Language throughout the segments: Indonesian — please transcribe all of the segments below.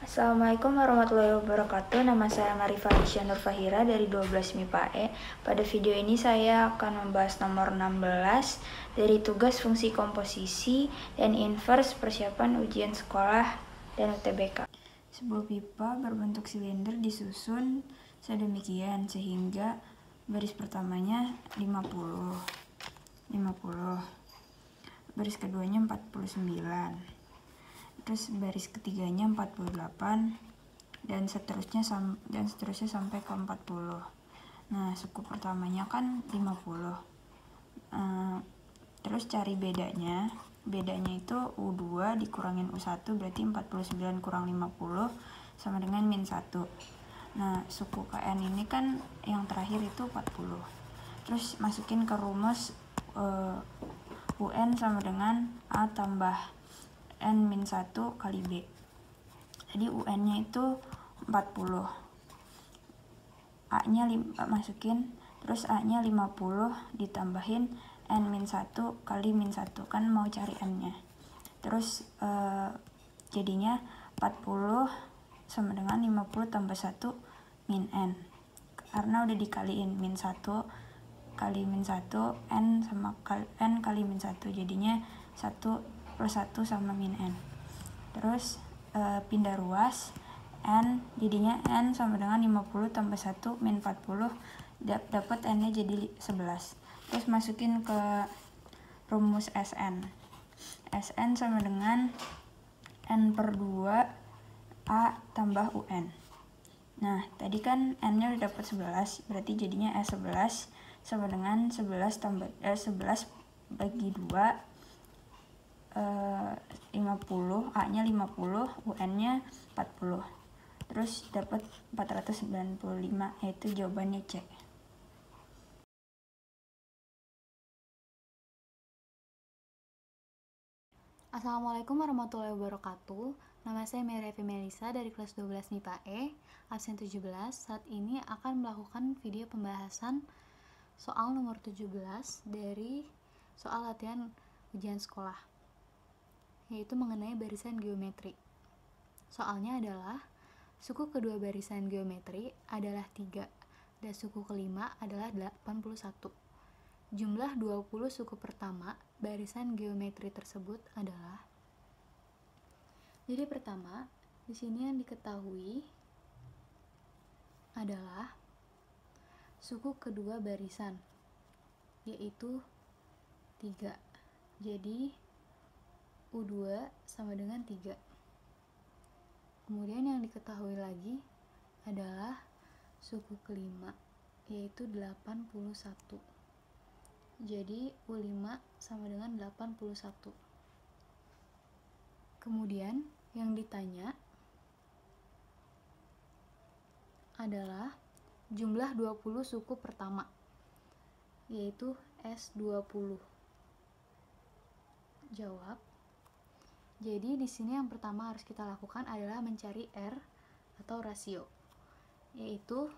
Assalamualaikum warahmatullahi wabarakatuh. Nama saya Marifa Aisyah Nur Fahira dari 12 MIPA E. Pada video ini saya akan membahas nomor 16 dari tugas fungsi komposisi dan inverse persiapan ujian sekolah dan UTBK. Sebuah pipa berbentuk silinder disusun sedemikian sehingga baris pertamanya 50, baris keduanya 49, terus baris ketiganya 48, dan seterusnya sampai ke 40. Nah, suku pertamanya kan 50. Terus cari bedanya itu U2 dikurangin U1 berarti 49 kurang 50 sama dengan min 1. Nah, suku KN ini kan yang terakhir itu 40. Terus masukin ke rumus UN sama dengan A tambah N min 1 kali B. Jadi UN nya itu 40, A nya masukin, terus A nya 50 ditambahin N min 1 kali min 1, kan mau cari N nya. Terus jadinya 40 sama dengan 50 tambah 1 min N, karena udah dikaliin min 1 kali min 1, N sama N kali min 1, jadinya 1 plus 1 sama min N. Terus pindah ruas, N jadinya N sama dengan 50 tambah 1 min 40, dapat N nya jadi 11. Terus masukin ke rumus SN sama dengan N per 2 A tambah UN. Nah, tadi kan N nya udah dapat 11, berarti jadinya S11 sama dengan 11 bagi 2, 50, A nya 50, UN nya 40. Terus dapat 495, yaitu jawabannya C. Assalamualaikum warahmatullahi wabarakatuh. Nama saya Mary Melisa dari kelas 12 MIPA E, absen 17. Saat ini akan melakukan video pembahasan soal nomor 17 dari soal latihan ujian sekolah, yaitu mengenai barisan geometri. Soalnya adalah suku kedua barisan geometri adalah 3 dan suku kelima adalah 81. Jumlah 20 suku pertama barisan geometri tersebut adalah. Jadi pertama, di sini yang diketahui adalah suku kedua barisan, yaitu 3. Jadi U2 sama dengan 3. Kemudian yang diketahui lagi adalah suku kelima, yaitu 81. Jadi U5 sama dengan 81. Kemudian yang ditanya adalah jumlah 20 suku pertama, yaitu S20. Jawab. Jadi di sini yang pertama harus kita lakukan adalah mencari R atau rasio, yaitu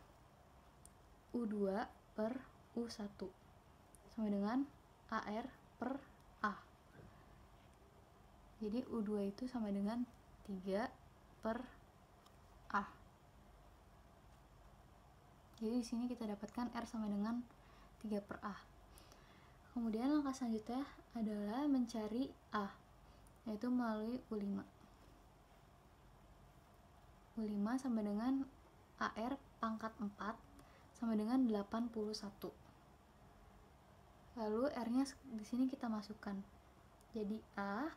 U2 per U1 sama dengan AR per A. Jadi U2 itu sama dengan 3 per A. Jadi di sini kita dapatkan R sama dengan 3 per A. Kemudian langkah selanjutnya adalah mencari A, yaitu melalui U5. U5 sama dengan AR pangkat 4 sama dengan 81. Lalu R-nya di sini kita masukkan. Jadi A,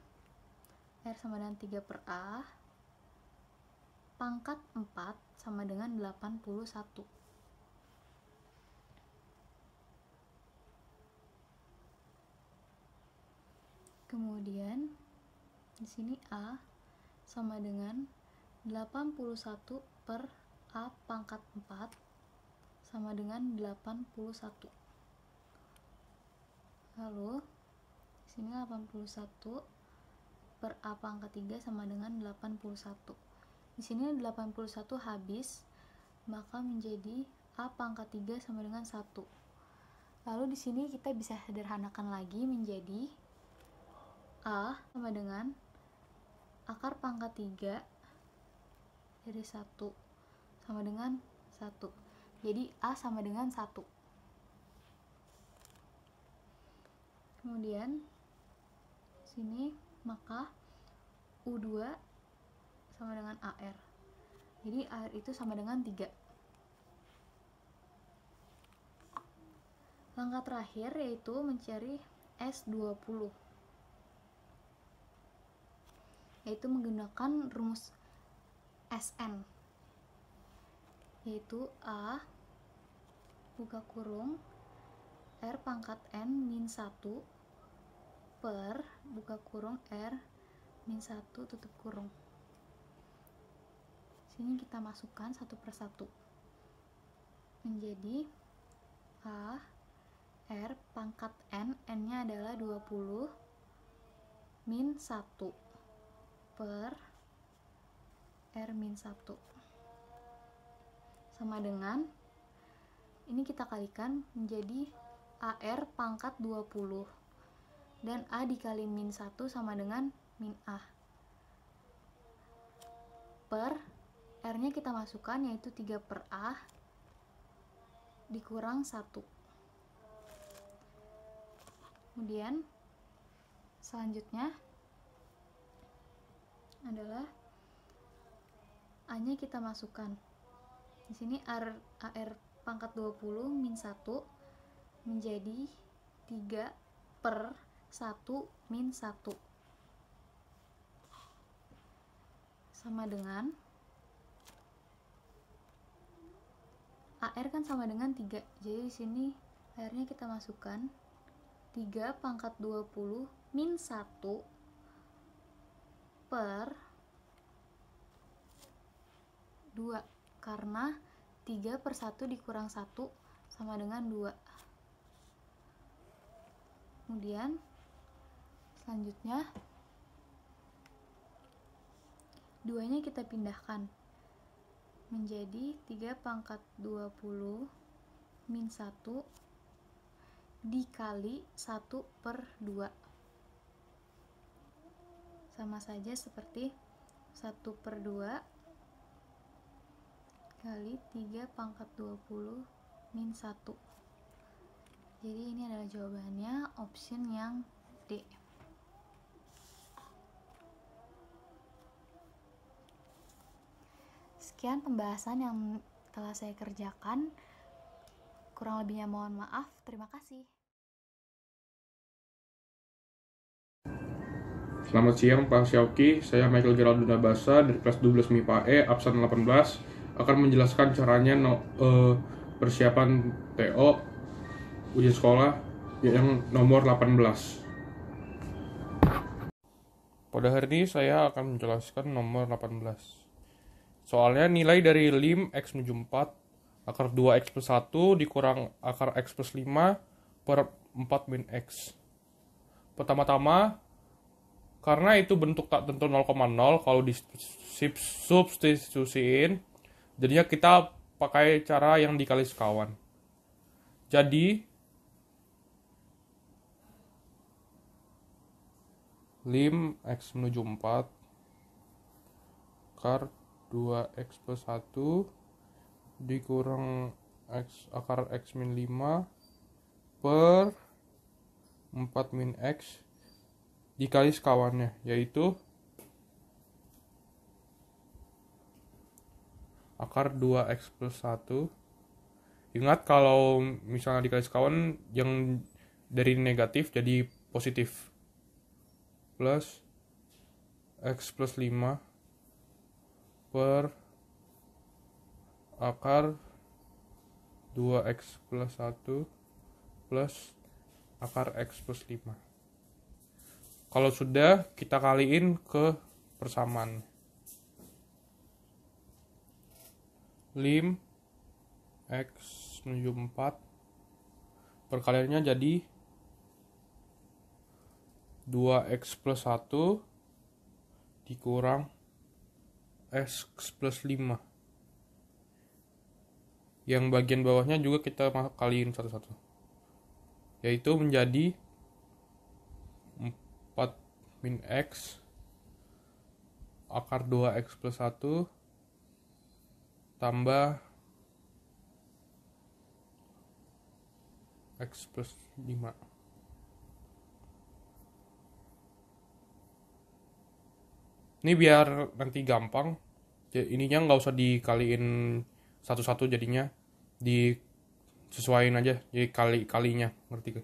R sama dengan 3 per A, pangkat 4 sama dengan 81. Kemudian di sini A sama dengan 81 per A pangkat 4 sama dengan 81. Lalu di sini 81 per A pangkat 3 sama dengan 81. Di sini 81 habis, maka menjadi A pangkat 3 sama dengan 1. Lalu di sini kita bisa sederhanakan lagi menjadi A sama dengan akar pangkat 3 dari 1 sama dengan 1. Jadi A sama dengan 1. Kemudian sini maka U2 sama dengan AR. Jadi AR itu sama dengan 3. Langkah terakhir yaitu mencari S20, yaitu menggunakan rumus SN, yaitu A buka kurung R pangkat N min 1 per buka kurung R min 1 tutup kurung. Sini kita masukkan satu per satu menjadi A R pangkat N, N-nya adalah 20 min 1 per R min 1 sama dengan, ini kita kalikan menjadi AR pangkat 20 dan A dikali min 1 sama dengan min A per R nya kita masukkan yaitu 3 per A dikurang 1. Kemudian selanjutnya adalah A nya kita masukkan. Di sini AR pangkat 20 min 1 menjadi 3 per 1 min 1 sama dengan AR kan sama dengan 3. Jadi di sini AR-nya kita masukkan 3 pangkat 20 min 1 per 2, karena 3 per 1 dikurang 1 sama dengan 2. Kemudian selanjutnya 2 nya kita pindahkan menjadi 3 pangkat 20 min 1 dikali 1 per 2, sama saja seperti 1 per 2 kali 3 pangkat 20 min 1. Jadi ini adalah jawabannya, option yang D. Sekian pembahasan yang telah saya kerjakan. Kurang lebihnya mohon maaf. Terima kasih. Selamat siang Pak Syauki, saya Michael Gerald Dunabasa dari kelas 12 MIPA E, absen 18, akan menjelaskan caranya persiapan TO ujian sekolah yang nomor 18. Pada hari ini saya akan menjelaskan nomor 18. Soalnya nilai dari lim X menuju 4 akar 2X plus 1 dikurang akar X plus 5 per 4 min X. Pertama-tama, karena itu bentuk tak tentu 0,0, kalau disubstitusiin, jadinya kita pakai cara yang dikali sekawan. Jadi, lim X menuju 4 akar 2X plus 1 dikurang akar X min 5 per 4 min X dikali sekawannya, yaitu akar 2X plus 1. Ingat kalau misalnya dikali sekawan yang dari negatif jadi positif, plus X plus 5 per akar 2X plus 1 plus akar X plus 5. Kalau sudah, kita kaliin ke persamaan. Lim X menuju 4 perkaliannya jadi 2X plus 1 dikurang X plus 5. Yang bagian bawahnya juga kita kaliin satu-satu, yaitu menjadi 4 min X akar 2X plus 1 tambah X plus 5. Ini biar nanti gampang, ininya nggak usah dikaliin satu-satu, jadinya disesuaiin aja, jadi kalinya, ngerti gak?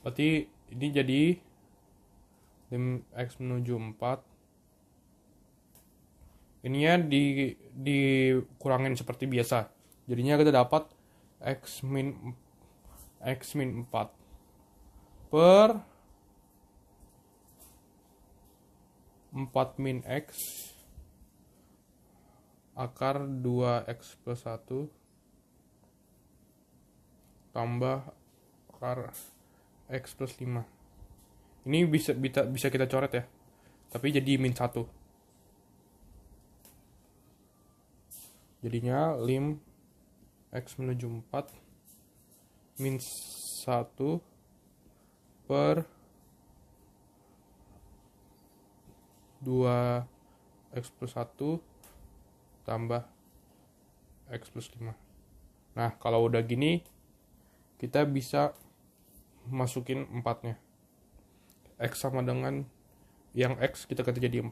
Berarti ini jadi lim X menuju 4. Ininya dikurangin seperti biasa, jadinya kita dapat X min 4 per 4 min X akar 2X plus 1 tambah akar X plus 5. Ini bisa kita coret ya, tapi jadi min 1. Jadinya lim X menuju 4 min 1 per 2X plus 1 tambah X plus 5. Nah, kalau udah gini, kita bisa masukin 4-nya. X sama dengan, yang X kita ganti jadi 4.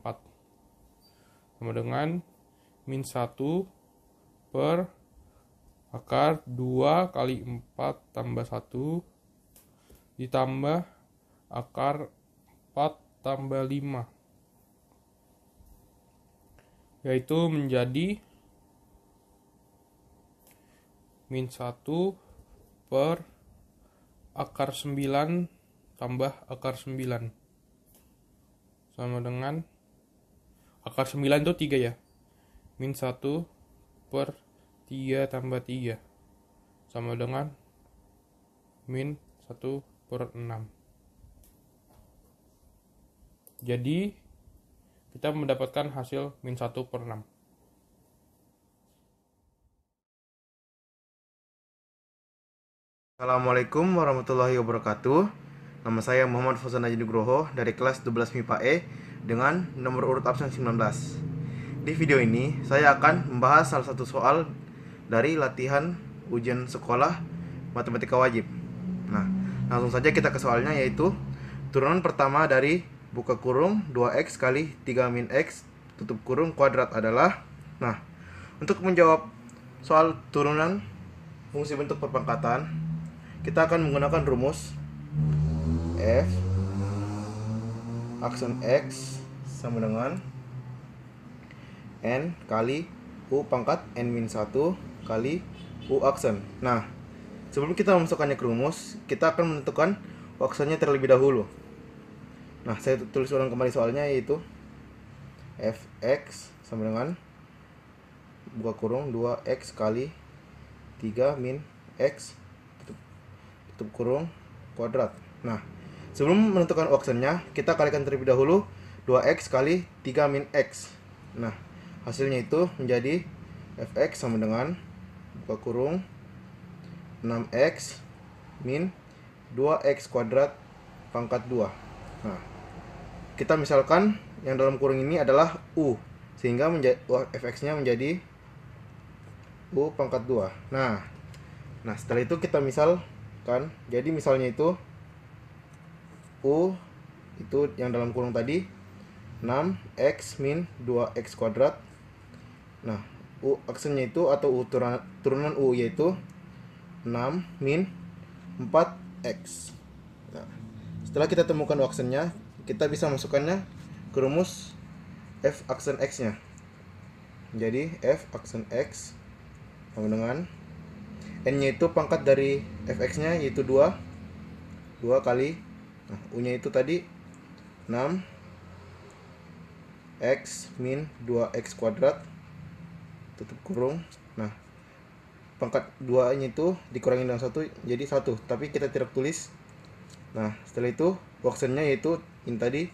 Sama dengan min 1 per akar 2 kali 4 tambah 1 ditambah akar 4 tambah 5, yaitu menjadi min 1 per akar 9 tambah akar 9 sama dengan akar 9 itu 3 ya, min 1 per 3 tambah 3 sama dengan min 1 per 6. Jadi kita mendapatkan hasil min 1 per 6. Assalamualaikum warahmatullahi wabarakatuh. Nama saya Muhammad Fauzan Haji Nugroho dari kelas 12 MIPA E dengan nomor urut absen 19. Di video ini saya akan membahas salah satu soal dari latihan ujian sekolah matematika wajib. Nah, langsung saja kita ke soalnya, yaitu turunan pertama dari buka kurung 2x kali 3 min x tutup kurung kuadrat adalah. Nah, untuk menjawab soal turunan fungsi bentuk perpangkatan, kita akan menggunakan rumus f aksen x sama dengan n kali u pangkat n min 1 kali u aksen. Nah, sebelum kita memasukkannya ke rumus, kita akan menentukan u aksennya terlebih dahulu. Nah, saya tulis ulang kembali soalnya, yaitu fx sama dengan buka kurung 2x kali 3 min x tutup kurung kuadrat. Nah, sebelum menentukan u aksennya, kita kalikan terlebih dahulu 2x kali 3 min x. Nah, hasilnya itu menjadi fx sama dengan buka kurung 6x min 2x kuadrat pangkat 2. Nah, kita misalkan yang dalam kurung ini adalah u, sehingga fx-nya menjadi u pangkat 2. Nah, setelah itu kita misalkan. Jadi misalnya itu u itu yang dalam kurung tadi 6x min 2x kuadrat. Nah, u aksennya itu atau u turunan u yaitu 6 min 4x. Nah, setelah kita temukan u aksennya, kita bisa masukkannya ke rumus f aksen x-nya. Jadi f aksen x sama dengan n-nya itu pangkat dari fx-nya yaitu 2 kali, nah, u-nya itu tadi 6x min 2x kuadrat tutup kurung. Nah, pangkat 2-nya itu dikurangi dengan 1 jadi 1, tapi kita tidak tulis. Nah, setelah itu u aksennya yaitu ini tadi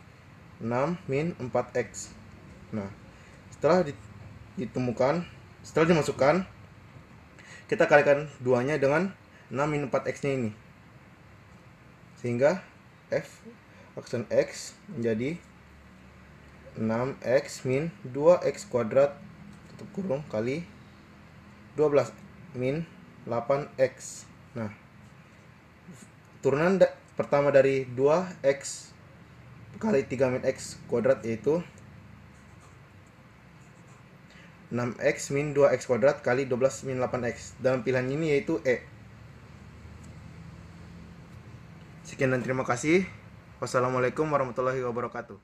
6 min 4x. Nah, setelah ditemukan, setelah dimasukkan, kita kalikan 2-nya dengan 6 min 4x-nya ini, sehingga f aksen x menjadi 6x min 2x kuadrat tutup kurung kali 12 min 8x. Nah, turunan pertama dari 2x kali 3 min x kuadrat yaitu 6x min 2x kuadrat kali 12 min 8x. Dalam pilihan ini yaitu E. Sekian dan terima kasih. Wassalamualaikum warahmatullahi wabarakatuh.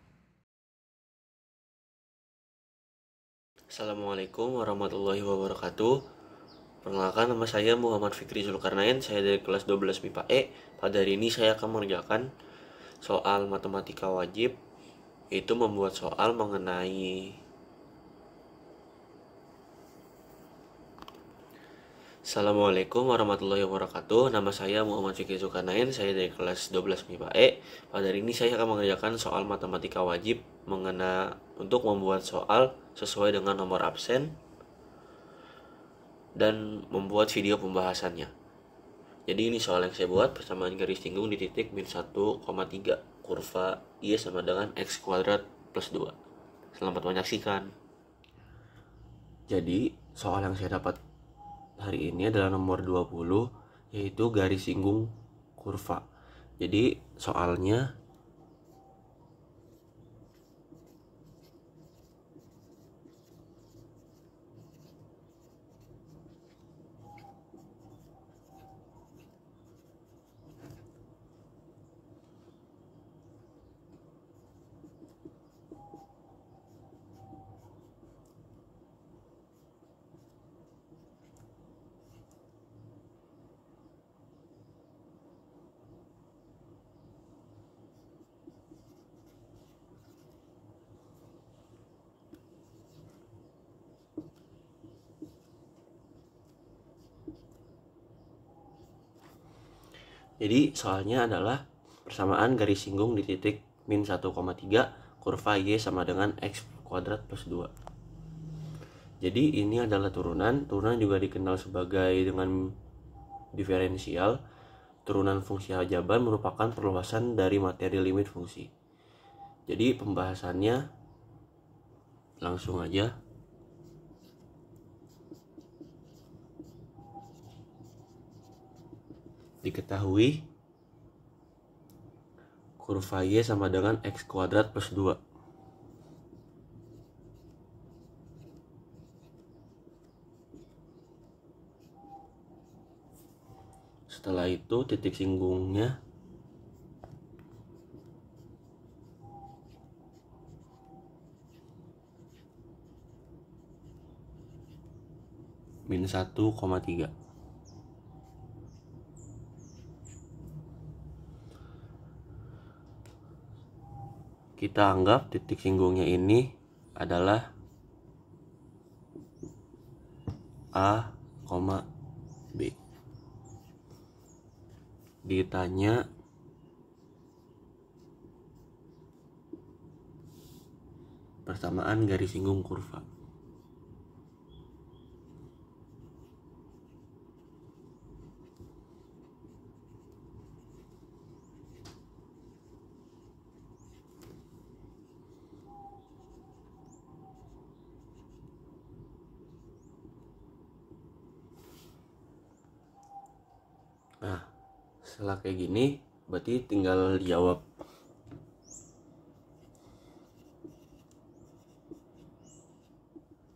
Assalamualaikum warahmatullahi wabarakatuh. Perkenalkan, nama saya Muhammad Fikri Zulkarnain. Saya dari kelas 12 MIPA E. Pada hari ini saya akan mengerjakan soal matematika wajib, yaitu membuat soal mengenai Assalamualaikum warahmatullahi wabarakatuh. Nama saya Muhammad Fikri Zulkarnain. Saya dari kelas 12 MIPA E. Pada hari ini saya akan mengerjakan soal matematika wajib untuk membuat soal sesuai dengan nomor absen dan membuat video pembahasannya. Jadi ini soal yang saya buat, persamaan garis singgung di titik min 1,3, kurva Y sama dengan x kuadrat plus 2. Selamat menyaksikan. Jadi soal yang saya dapat hari ini adalah nomor 20, yaitu garis singgung kurva. Jadi soalnya soalnya adalah persamaan garis singgung di titik min 1,3, kurva Y sama dengan x kuadrat plus 2. Jadi ini adalah turunan juga dikenal sebagai dengan diferensial. Turunan fungsi aljabar merupakan perluasan dari materi limit fungsi. Jadi pembahasannya langsung aja. Diketahui kurva Y sama dengan x kuadrat plus 2. Setelah itu titik singgungnya min 1,3. Kita anggap titik singgungnya ini adalah A, B. Ditanya persamaan garis singgung kurva. Nah, setelah kayak gini, berarti tinggal dijawab.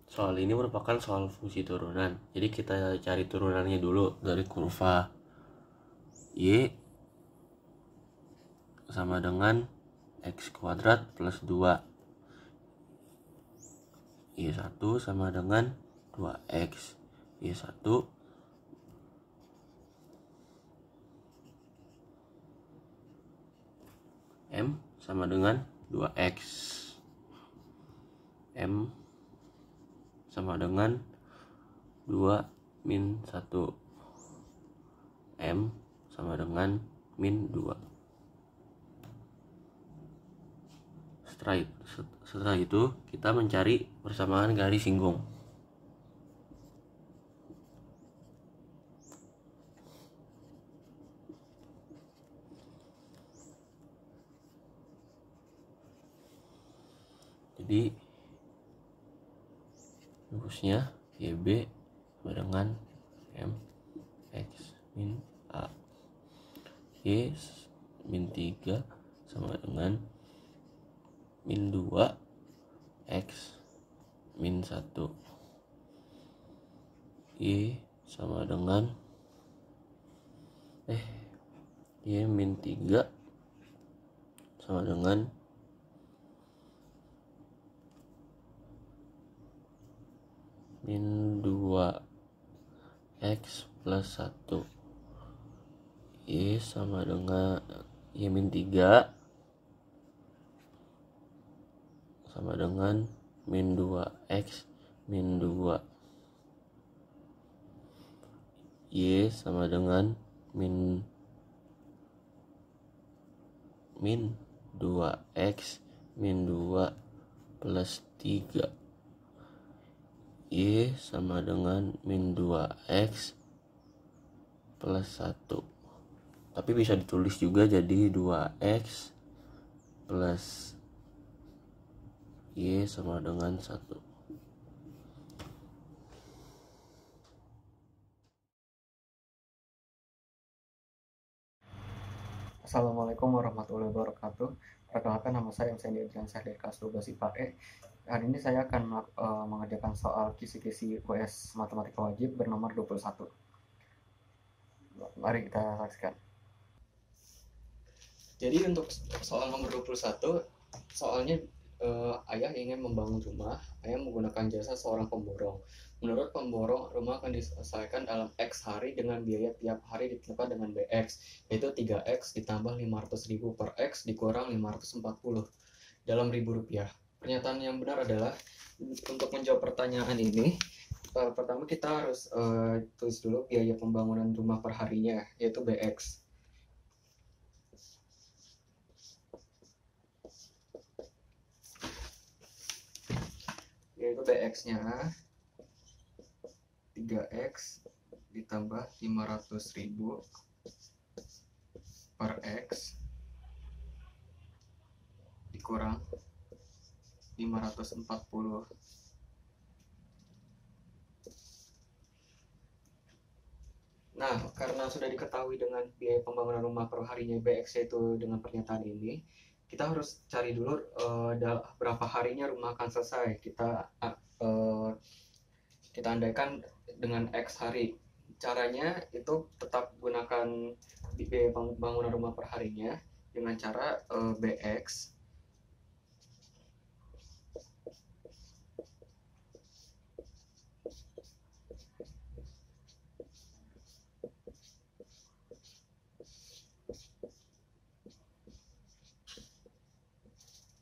Soal ini merupakan soal fungsi turunan. Jadi kita cari turunannya dulu dari kurva Y sama dengan x kuadrat plus 2. Y1 sama dengan 2x. Y1 M sama dengan 2x. M sama dengan 2 min 1. M sama dengan min 2. Setelah itu kita mencari persamaan garis singgung. Jadi rumusnya YB sama dengan MX min A. Y min 3 sama dengan min 2 X min 1. Y sama dengan Y min 3 sama dengan min 2 X plus 1. Y sama dengan Y min 3 sama dengan min 2 X min 2. Y sama dengan min 2X min 2 plus 3. Y sama dengan min 2X plus 1. Tapi bisa ditulis juga jadi 2X plus Y sama dengan 1. Assalamualaikum warahmatullahi wabarakatuh. Perkenalkan, nama saya Msendi Adriansyah dari kelas 12 IPA E. Hari ini saya akan mengerjakan soal kisi-kisi US Matematika Wajib bernomor 21. Mari kita saksikan. Jadi untuk soal nomor 21, soalnya ayah ingin membangun rumah. Ayah menggunakan jasa seorang pemborong. Menurut pemborong, rumah akan diselesaikan dalam X hari dengan biaya tiap hari ditambah dengan BX, yaitu 3X ditambah 500.000 per X dikurang 540 dalam Rp1.000. Pernyataan yang benar adalah, untuk menjawab pertanyaan ini, pertama kita harus tulis dulu biaya pembangunan rumah per harinya, yaitu BX. Yaitu BX-nya 3X ditambah 500.000 per X dikurang 540. Nah, karena sudah diketahui dengan biaya pembangunan rumah per harinya BX yaitu dengan pernyataan ini, kita harus cari dulu berapa harinya rumah akan selesai. Kita andaikan dengan X hari. Caranya itu tetap gunakan biaya pembangunan rumah per harinya dengan cara BX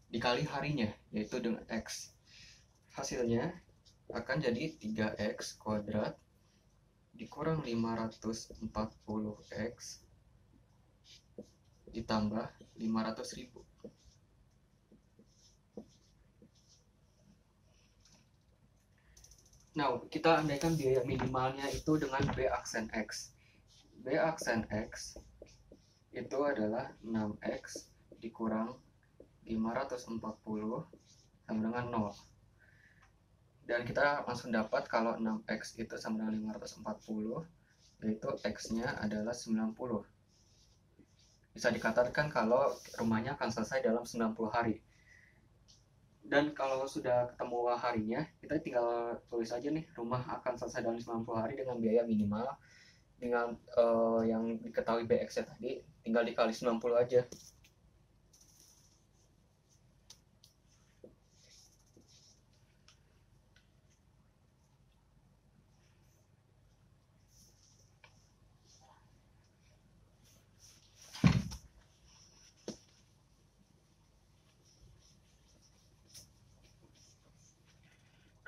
dikali harinya, yaitu dengan X. Hasilnya akan jadi 3X kuadrat dikurang 540X ditambah 500.000. Nah, kita andaikan biaya minimalnya itu dengan B aksen X. B aksen X itu adalah 6X dikurang 540 sama dengan 0. Dan kita langsung dapat kalau 6X itu sama dengan 540, yaitu X-nya adalah 90. Bisa dikatakan kalau rumahnya akan selesai dalam 90 hari. Dan kalau sudah ketemu harinya, kita tinggal tulis aja nih, rumah akan selesai dalam 90 hari dengan biaya minimal, dengan yang diketahui BX-nya tadi, tinggal dikali 90 aja.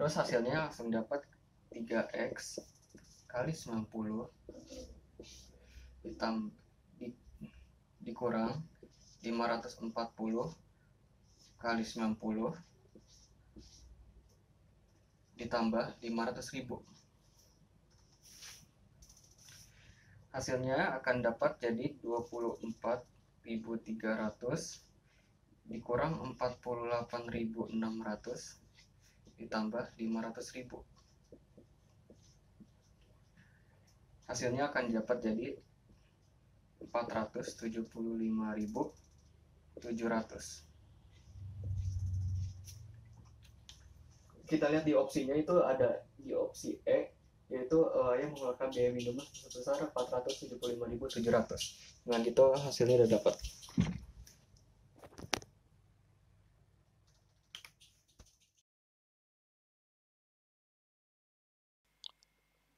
Terus hasilnya langsung dapat 3X kali 90 dikurang 540 kali 90 ditambah 500.000. Hasilnya akan dapat jadi 24.300 dikurang 48.600 ditambah 500.000. Hasilnya akan dapat jadi 475.700. Kita lihat di opsinya itu ada di opsi E, yaitu yang mengeluarkan biaya minimum sebesar 475.700. Dengan itu hasilnya udah dapat.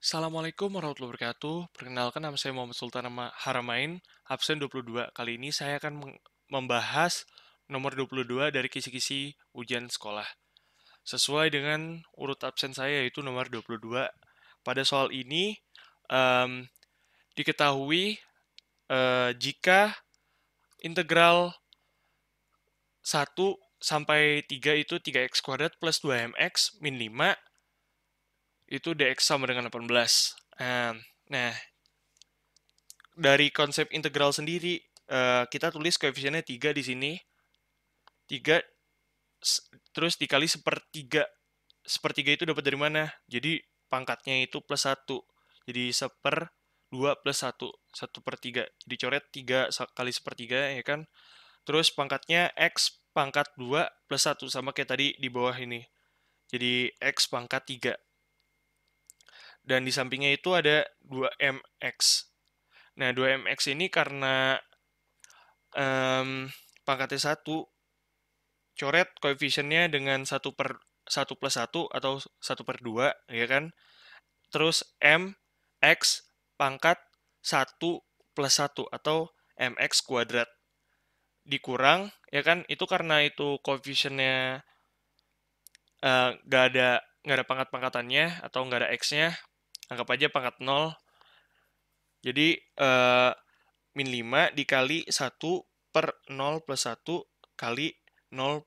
Assalamualaikum warahmatullahi wabarakatuh. Perkenalkan, nama saya Muhammad Sultan Haramain, absen 22. Kali ini saya akan membahas nomor 22 dari kisi-kisi ujian sekolah. Sesuai dengan urut absen saya, yaitu nomor 22. Pada soal ini, diketahui jika integral 1 sampai 3 itu 3x kuadrat plus 2mx min 5, itu dx sama dengan 18. Nah, dari konsep integral sendiri, kita tulis koefisiennya 3 di sini. 3 terus dikali sepertiga. Sepertiga itu dapat dari mana? Jadi pangkatnya itu plus 1. Jadi 1/2 plus 1. 1/3. Dicoret 3 kali sepertiga, ya kan? Terus pangkatnya x pangkat 2 plus 1. Sama kayak tadi di bawah ini. Jadi x pangkat 3. Dan di sampingnya itu ada 2mx. Nah, 2mx ini karena pangkatnya 1, coret koefisiennya dengan 1 plus 1 atau 1/2, ya kan? Terus mx pangkat 1 plus 1 atau mx kuadrat. Dikurang, ya kan? Itu karena itu koefisiennya nggak ada pangkat-pangkatannya atau nggak ada x-nya. Anggap aja pangkat 0. Jadi min 5 dikali 1/0 plus 1 kali 0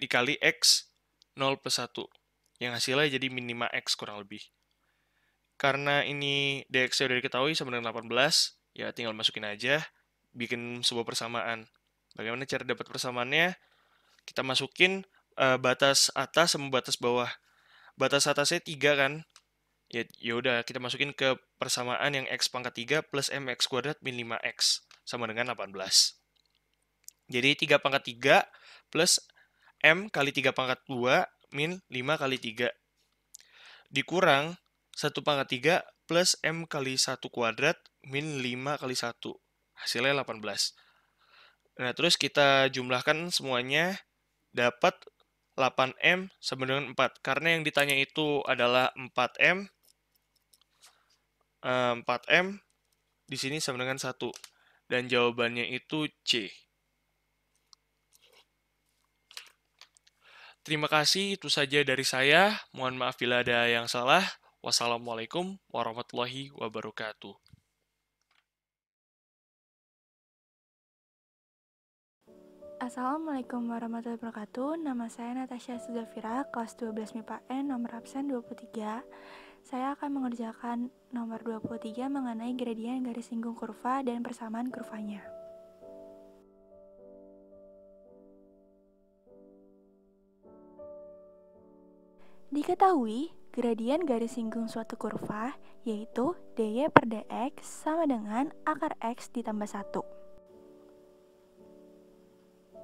dikali x 0 plus 1. Yang hasilnya jadi min 5x kurang lebih. Karena ini dx sudah diketahui sama dengan 18, ya tinggal masukin aja, bikin sebuah persamaan. Bagaimana cara dapat persamaannya? Kita masukin batas atas sama batas bawah. Batas atasnya 3 kan? Ya udah, kita masukin ke persamaan yang x pangkat 3 plus mx kuadrat min 5x sama dengan 18. Jadi 3 pangkat 3 plus m kali 3 pangkat 2 min 5 kali 3. Dikurang 1 pangkat 3 plus m kali 1 kuadrat min 5 kali 1. Hasilnya 18. Nah, terus kita jumlahkan semuanya, dapat 8m sama dengan 4. Karena yang ditanya itu adalah 4m, 4m di sini sama dengan 1. Dan jawabannya itu C. Terima kasih, itu saja dari saya. Mohon maaf bila ada yang salah. Wassalamualaikum warahmatullahi wabarakatuh. Assalamualaikum warahmatullahi wabarakatuh. Nama saya Natasha Suzafira, kelas 12 MIPA N, nomor absen 23. Saya akan mengerjakan nomor 23 mengenai gradien garis singgung kurva dan persamaan kurvanya. Diketahui, gradien garis singgung suatu kurva yaitu dy per dx sama dengan akar x ditambah 1.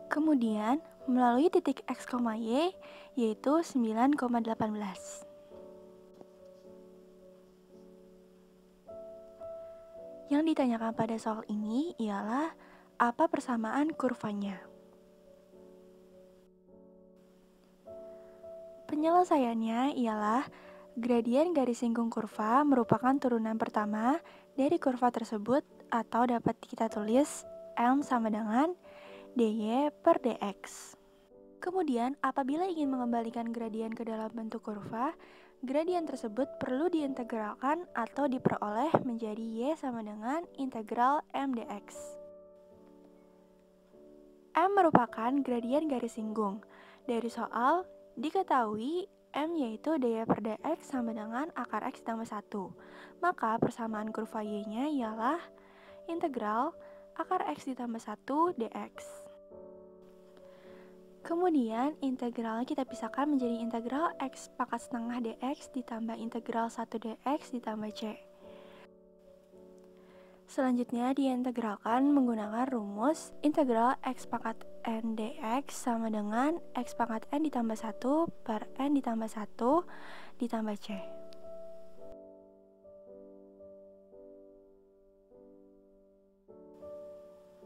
Kemudian, melalui titik x, y, yaitu 9,18. Yang ditanyakan pada soal ini ialah apa persamaan kurvanya. Penyelesaiannya ialah gradien garis singgung kurva merupakan turunan pertama dari kurva tersebut atau dapat kita tulis m sama dengan dy per dx. Kemudian, apabila ingin mengembalikan gradien ke dalam bentuk kurva, gradien tersebut perlu diintegralkan atau diperoleh menjadi y sama dengan integral m dx. M merupakan gradien garis singgung. Dari soal, diketahui m yaitu dy per dx sama dengan akar x ditambah 1. Maka persamaan kurva y-nya ialah integral akar x ditambah 1 dx. Kemudian integralnya kita pisahkan menjadi integral x pangkat setengah dx ditambah integral 1 dx ditambah c. Selanjutnya diintegralkan menggunakan rumus integral x pangkat n dx sama dengan x pangkat n ditambah 1 per n ditambah 1 ditambah c.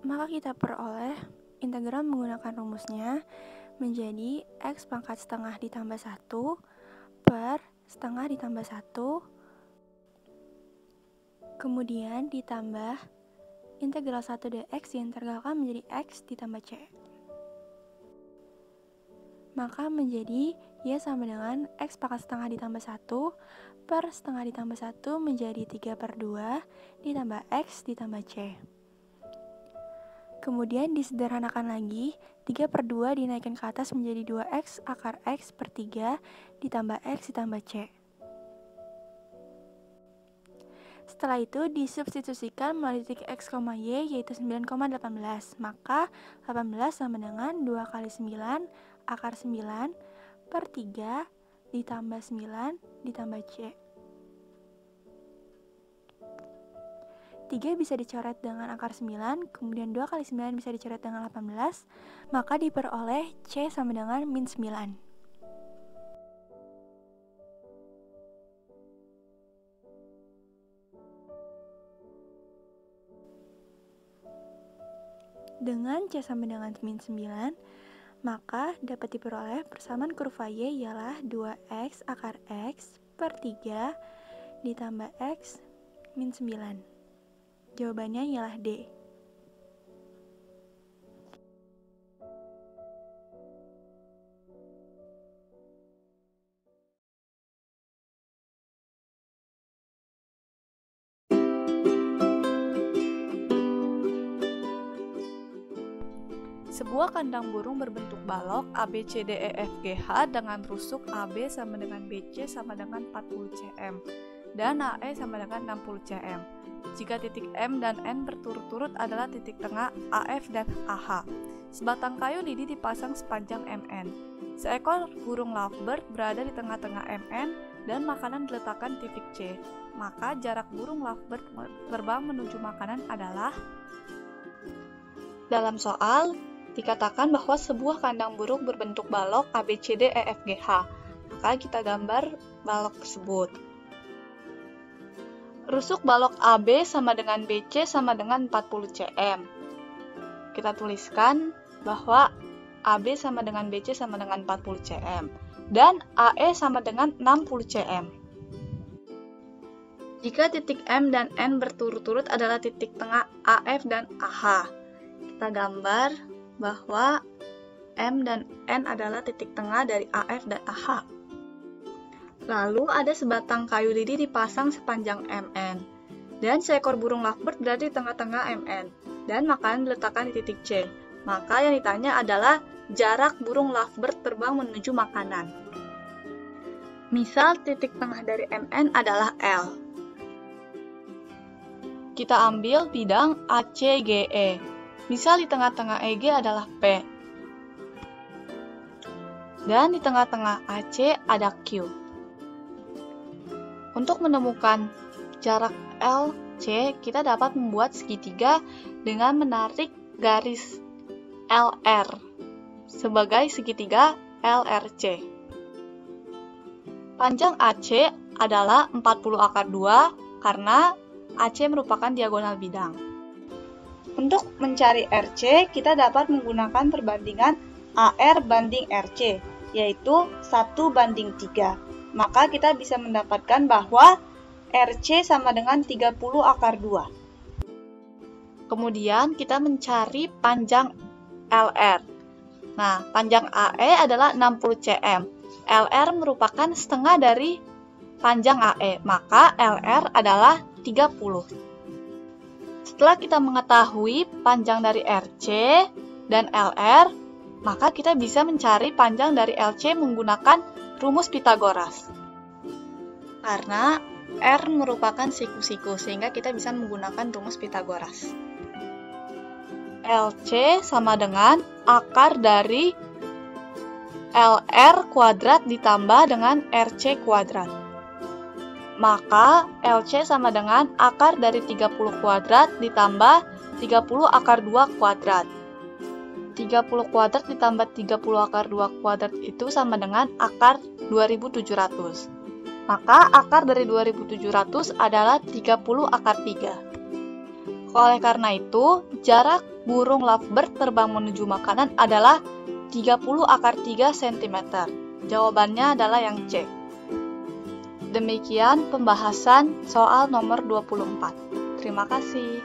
Maka kita peroleh integral menggunakan rumusnya menjadi x pangkat setengah ditambah 1 per setengah ditambah 1, kemudian ditambah integral 1 dx diintegralkan menjadi x ditambah c. Maka menjadi y sama dengan x pangkat setengah ditambah 1 per setengah ditambah 1 menjadi 3/2 ditambah x ditambah c. Kemudian disederhanakan lagi, 3/2 dinaikkan ke atas menjadi 2x akar x per 3 ditambah x ditambah c. Setelah itu disubstitusikan melalui titik x, y yaitu 9,18. Maka 18 sama dengan 2 kali 9 akar 9 per 3 ditambah 9 ditambah c. 3 bisa dicoret dengan akar 9, kemudian 2 kali 9 bisa dicoret dengan 18, maka diperoleh C sama dengan min 9. Dengan C sama dengan min 9, maka dapat diperoleh persamaan kurva Y ialah 2x akar x per 3 ditambah x min 9. Jawabannya ialah D. Sebuah kandang burung berbentuk balok ABCDEFGH dengan rusuk AB sama dengan BC sama dengan 40 cm dan AE sama dengan 60 cm. Jika titik M dan N berturut-turut adalah titik tengah AF dan AH. Sebatang kayu lidi dipasang sepanjang MN. Seekor burung lovebird berada di tengah-tengah MN dan makanan diletakkan titik C. Maka jarak burung lovebird terbang menuju makanan adalah. Dalam soal, dikatakan bahwa sebuah kandang burung berbentuk balok ABCDEFGH. Maka kita gambar balok tersebut. Rusuk balok AB sama dengan BC sama dengan 40 cm. Kita tuliskan bahwa AB sama dengan BC sama dengan 40 cm dan AE sama dengan 60 cm. Jika titik M dan N berturut-turut adalah titik tengah AF dan AH, kita gambar bahwa M dan N adalah titik tengah dari AF dan AH. Lalu ada sebatang kayu lidi dipasang sepanjang MN, dan seekor burung lovebird berada di tengah-tengah MN, dan makanan diletakkan di titik C. Maka yang ditanya adalah jarak burung lovebird terbang menuju makanan. Misal titik tengah dari MN adalah L. Kita ambil bidang ACGE. Misal di tengah-tengah EG adalah P. Dan di tengah-tengah AC ada Q. Untuk menemukan jarak LC, kita dapat membuat segitiga dengan menarik garis LR sebagai segitiga LRC. Panjang AC adalah 40 akar 2 karena AC merupakan diagonal bidang. Untuk mencari RC, kita dapat menggunakan perbandingan AR banding RC, yaitu 1:3. Maka kita bisa mendapatkan bahwa RC sama dengan 30 akar 2. Kemudian kita mencari panjang LR. Nah, panjang AE adalah 60 cm. LR merupakan setengah dari panjang AE, maka LR adalah 30. Setelah kita mengetahui panjang dari RC dan LR, maka kita bisa mencari panjang dari LC menggunakan rumus Pythagoras. Karena R merupakan siku-siku, sehingga kita bisa menggunakan rumus Pythagoras. LC sama dengan akar dari LR kuadrat ditambah dengan RC kuadrat. Maka LC sama dengan akar dari 30 kuadrat ditambah 30 akar 2 kuadrat. 30 kuadrat ditambah 30 akar 2 kuadrat itu sama dengan akar 2700. Maka akar dari 2700 adalah 30 akar 3. Oleh karena itu, jarak burung lovebird terbang menuju makanan adalah 30 akar 3 cm. Jawabannya adalah yang C. Demikian pembahasan soal nomor 24. Terima kasih.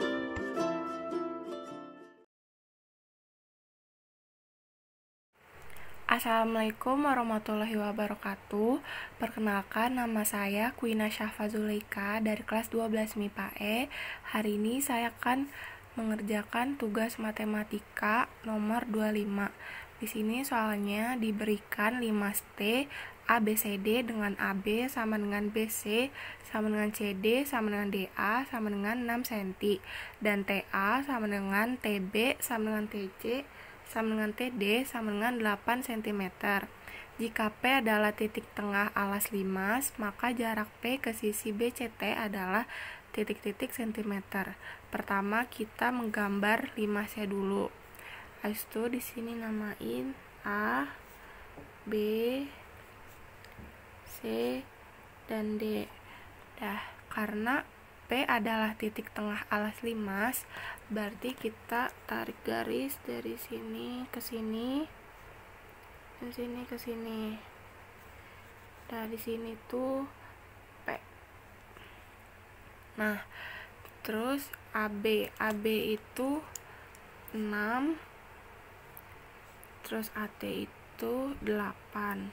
Assalamualaikum warahmatullahi wabarakatuh. Perkenalkan, nama saya Quina Syafa Zuleika dari kelas 12 MIPA E. Hari ini saya akan mengerjakan tugas matematika nomor 25. Di sini soalnya diberikan 5T ABCD dengan AB sama dengan BC sama dengan CD sama dengan DA sama dengan 6 cm, dan TA sama dengan TB sama dengan TC sama dengan TD sama dengan 8 cm. Jika P adalah titik tengah alas limas, maka jarak P ke sisi BCT adalah titik-titik cm. Pertama kita menggambar limasnya dulu. Habis itu di sini namain A, B, C, dan D. Karena P adalah titik tengah alas limas, berarti kita tarik garis dari sini ke sini, dan sini ke sini. Dari sini tuh P. Nah, terus AB itu 6, terus AT itu 8.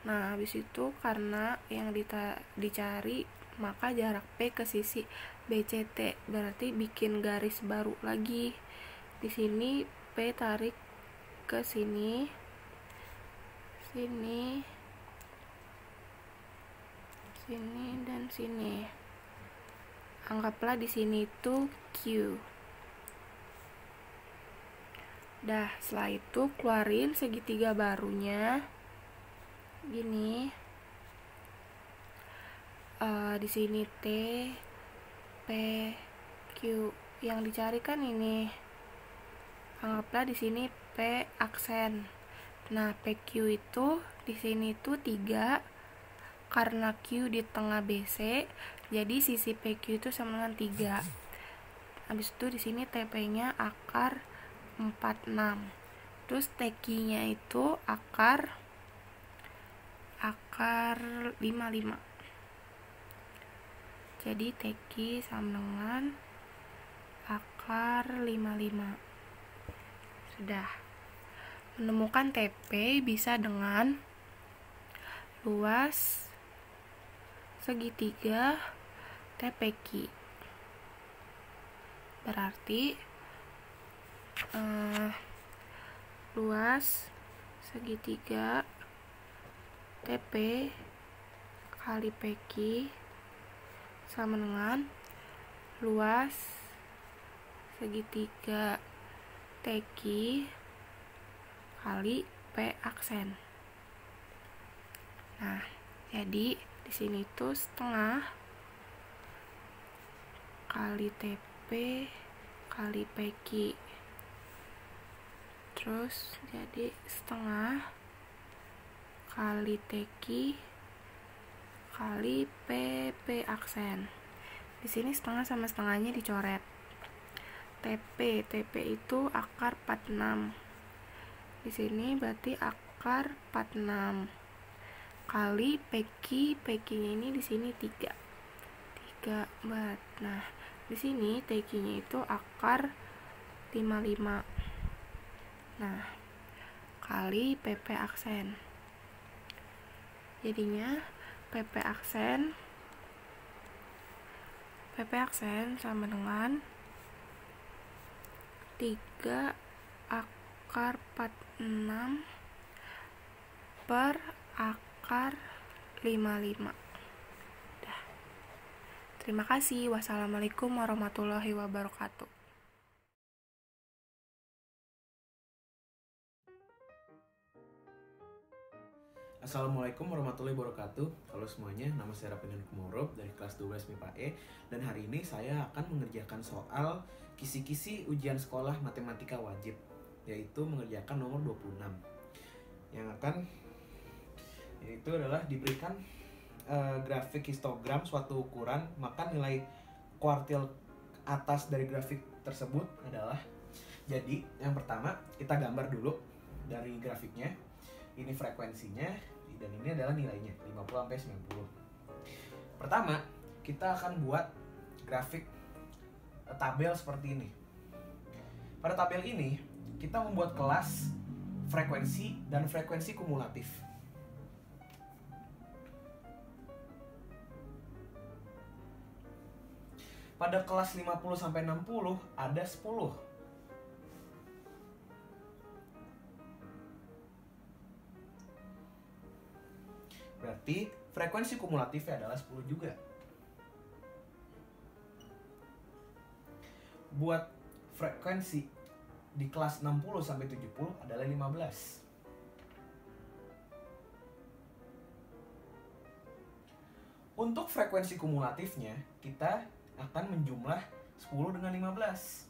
Nah, habis itu karena yang dicari, maka jarak P ke sisi BCT, berarti bikin garis baru lagi. Di sini P tarik ke sini, sini, sini, dan sini. Anggaplah di sini itu Q. Setelah itu keluarin segitiga barunya. Gini, di sini T, P, Q. Yang dicari kan ini. Anggaplah di sini P aksen. Nah, PQ itu di sini tuh 3, karena Q di tengah BC, jadi sisi PQ itu sama dengan 3. Habis itu di sini TP-nya akar 46. Terus TQ-nya itu akar 55. Jadi TQ sama dengan akar 55. Sudah. Menemukan TP bisa dengan luas segitiga TPQ. Berarti luas segitiga TP kali PQ sama dengan luas segitiga TQ kali P aksen. Nah, jadi di sini tuh setengah kali TP kali PQ. Terus jadi setengah kali TQ kali PP aksen. Di sini setengah sama setengahnya dicoret. TP itu akar 46. Di sini berarti akar 46 kali PQ-nya ini di sini 3 buat. Nah, di sini TQ-nya itu akar 55. Nah, kali PP aksen. Jadinya PP aksen sama dengan 3 akar 46 per akar 55. Terima kasih. Wassalamualaikum warahmatullahi wabarakatuh. Assalamualaikum warahmatullahi wabarakatuh. Halo semuanya, nama saya Rapinan Kumorob dari kelas 12 MIPA E. Dan hari ini saya akan mengerjakan soal kisi-kisi ujian sekolah matematika wajib, yaitu mengerjakan nomor 26. Yaitu adalah diberikan grafik histogram suatu ukuran, maka nilai kuartil atas dari grafik tersebut adalah. Jadi yang pertama kita gambar dulu dari grafiknya. Ini frekuensinya dan ini adalah nilainya 50 sampai 90. Pertama, kita akan buat grafik tabel seperti ini. Pada tabel ini, kita membuat kelas frekuensi dan frekuensi kumulatif. Pada kelas 50 sampai 60 ada 10. Berarti frekuensi kumulatifnya adalah 10 juga. Buat frekuensi di kelas 60 sampai 70 adalah 15. Untuk frekuensi kumulatifnya kita akan menjumlah 10 dengan 15.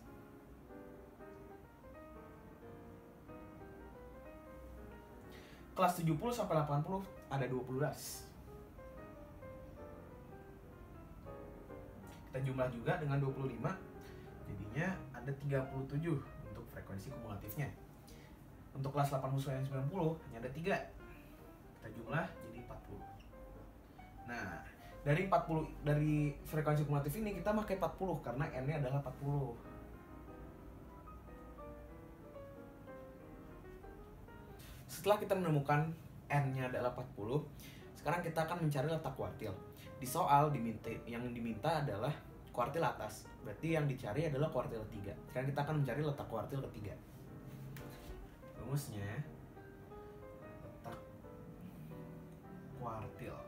Kelas 70 sampai 80 ada 12. Kita jumlah juga dengan 25. Jadinya ada 37 untuk frekuensi kumulatifnya. Untuk kelas 80 sampai 90 hanya ada 3. Kita jumlah jadi 40. Nah, dari frekuensi kumulatif ini kita pakai 40 karena n-nya adalah 40. Setelah kita menemukan n-nya adalah 40, sekarang kita akan mencari letak kuartil. Di soal yang diminta adalah kuartil atas, berarti yang dicari adalah kuartil ketiga. Sekarang kita akan mencari letak kuartil ketiga. Rumusnya, letak kuartil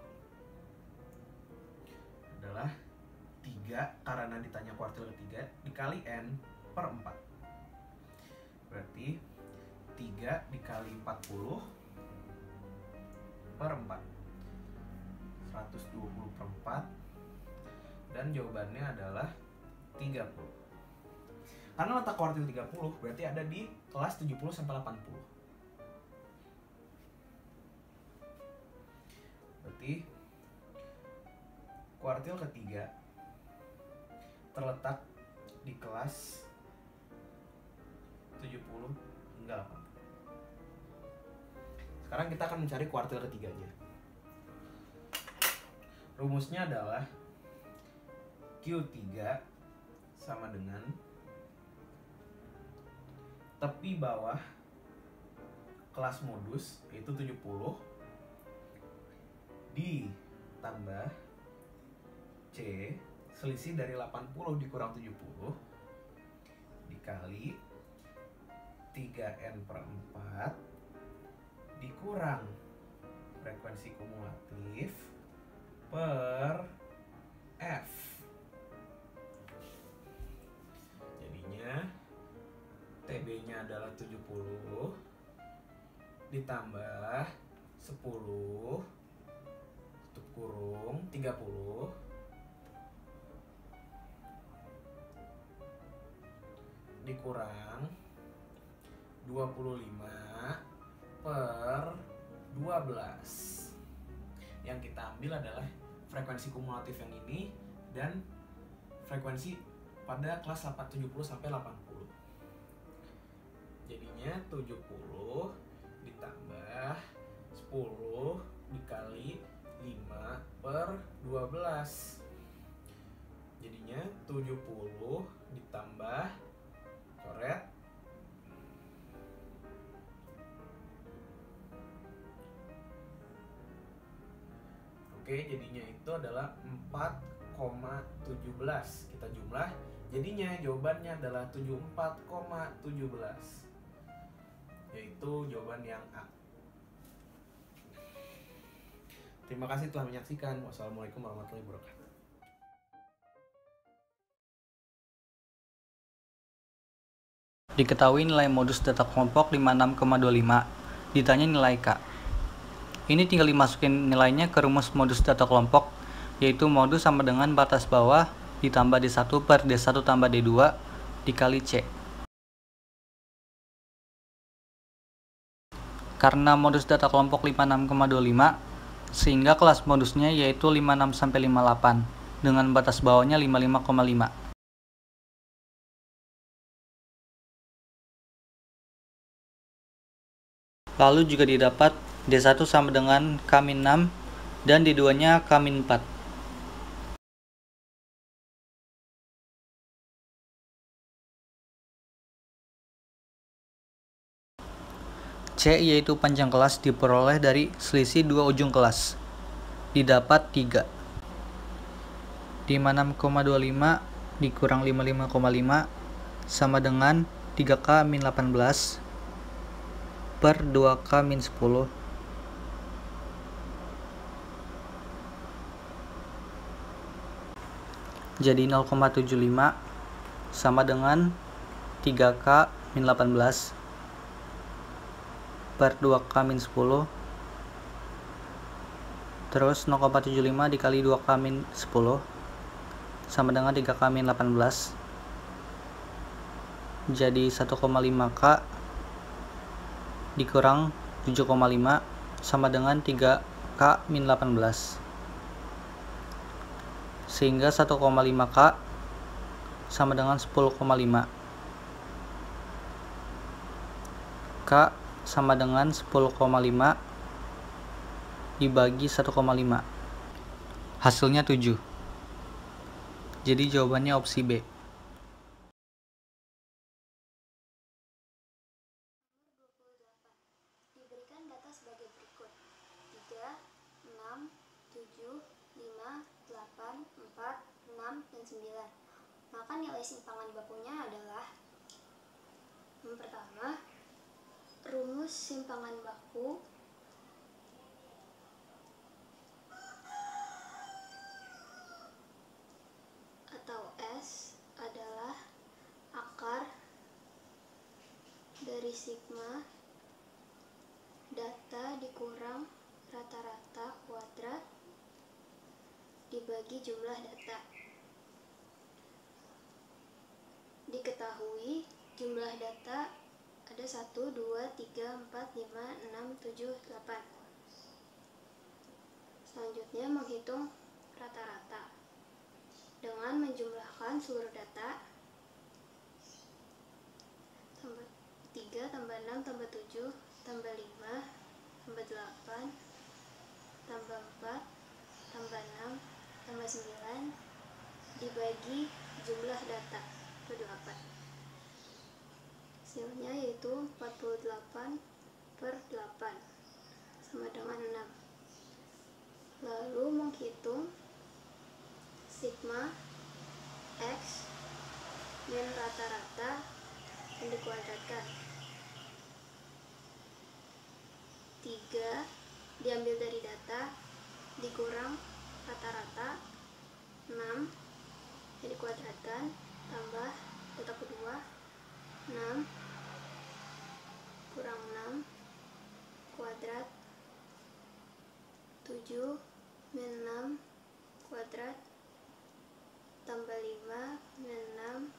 adalah 3 karena ditanya kuartil ketiga dikali n per 4. Berarti 3 dikali 40 per 4, 120 per 4, dan jawabannya adalah 30. Karena letak kuartil 30 berarti ada di kelas 70 sampai 80. Berarti kuartil ketiga terletak di kelas 70 hingga 80. Sekarang kita akan mencari kuartil ketiganya. Rumusnya adalah Q3 sama dengan tepi bawah kelas modus, yaitu 70, ditambah C selisih dari 80 dikurang 70 dikali 3N per 4 dikurang frekuensi kumulatif per F. Jadinya TB-nya adalah 70 ditambah 10 tutup kurung 30 dikurang 25 per 12. Yang kita ambil adalah frekuensi kumulatif yang ini dan frekuensi pada kelas 70 sampai 80. Jadinya 70 ditambah 10 dikali 5 per 12. Jadinya 70 ditambah coret 4. Jadinya itu adalah 4,17. Kita jumlah, jadinya jawabannya adalah 74,17, yaitu jawaban yang A. Terima kasih telah menyaksikan. Wassalamualaikum warahmatullahi wabarakatuh. Diketahui nilai modus data kelompok 56,25. Ditanya nilai K. Ini tinggal dimasukin nilainya ke rumus modus data kelompok, yaitu modus sama dengan batas bawah ditambah D1 per D1 tambah D2 dikali C. Karena modus data kelompok 56,25, sehingga kelas modusnya yaitu 56-58 dengan batas bawahnya 55,5. Lalu juga didapat D1 sama dengan K-6 dan D2-nya K-4. C yaitu panjang kelas diperoleh dari selisih dua ujung kelas. Didapat 3. 56,25 dikurang 55,5 sama dengan 3K-18 per 2K-10 jadi 0,75 sama dengan 3K-18 per 2K-10 terus 0,75 dikali 2K-10 sama dengan 3K-18 jadi 1,5K dikurang 7,5 sama dengan 3K-18 sehingga 1,5K sama dengan 10,5 K sama dengan 10,5 dibagi 1,5 hasilnya 7. Jadi jawabannya opsi B. Diberikan data sebagai berikut: 3, 6, 7, 5, 8, 4, 6, dan 9. Maka nilai simpangan bakunya adalah yang pertama, rumus simpangan baku atau S adalah akar dari sigma data dikurang rata-rata kuadrat dibagi jumlah data. Diketahui jumlah data ada 1, 2, 3, 4, 5, 6, 7, 8. Selanjutnya menghitung rata-rata dengan menjumlahkan seluruh data. Tambah 3 tambah 6 tambah 7 tambah 5 tambah 8 tambah 4 tambah 6 tambah 9 dibagi jumlah data itu 8. Hasilnya yaitu 48 per 8 sama dengan 6. Lalu menghitung sigma X min rata-rata yang dikuadratkan. 3 diambil dari data dikurang rata-rata 6 yang dikuadratkan tambah data kedua 6 kurang 6 kuadrat 7 min 6 kuadrat tambah 5 min 6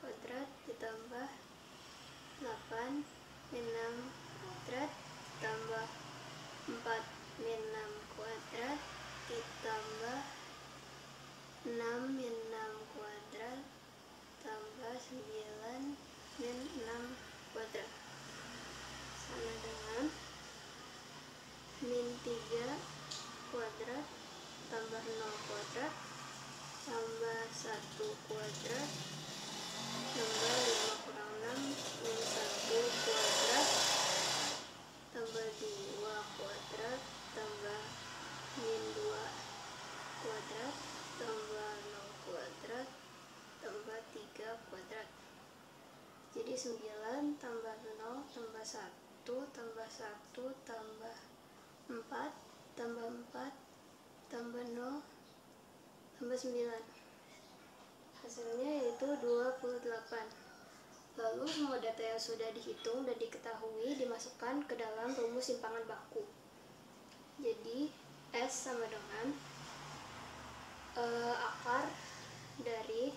kuadrat ditambah 8 min 6 kuadrat ditambah 4 min 6 kuadrat ditambah 6 min 6 kuadrat tambah 9 min 6 kuadrat sama dengan min 3 kuadrat tambah 0 kuadrat tambah 1 kuadrat tambah 5 kurang 6 min 1 kuadrat tambah 2 kuadrat tambah min 2 kuadrat tambah 0 kuadrat tambah 3 kuadrat. Jadi 9 tambah 0 tambah 1 tambah 1 tambah 4 tambah 4 tambah 0 tambah 9. Hasilnya yaitu 28. Lalu semua data yang sudah dihitung dan diketahui dimasukkan ke dalam rumus simpangan baku. Jadi S sama dengan akar dari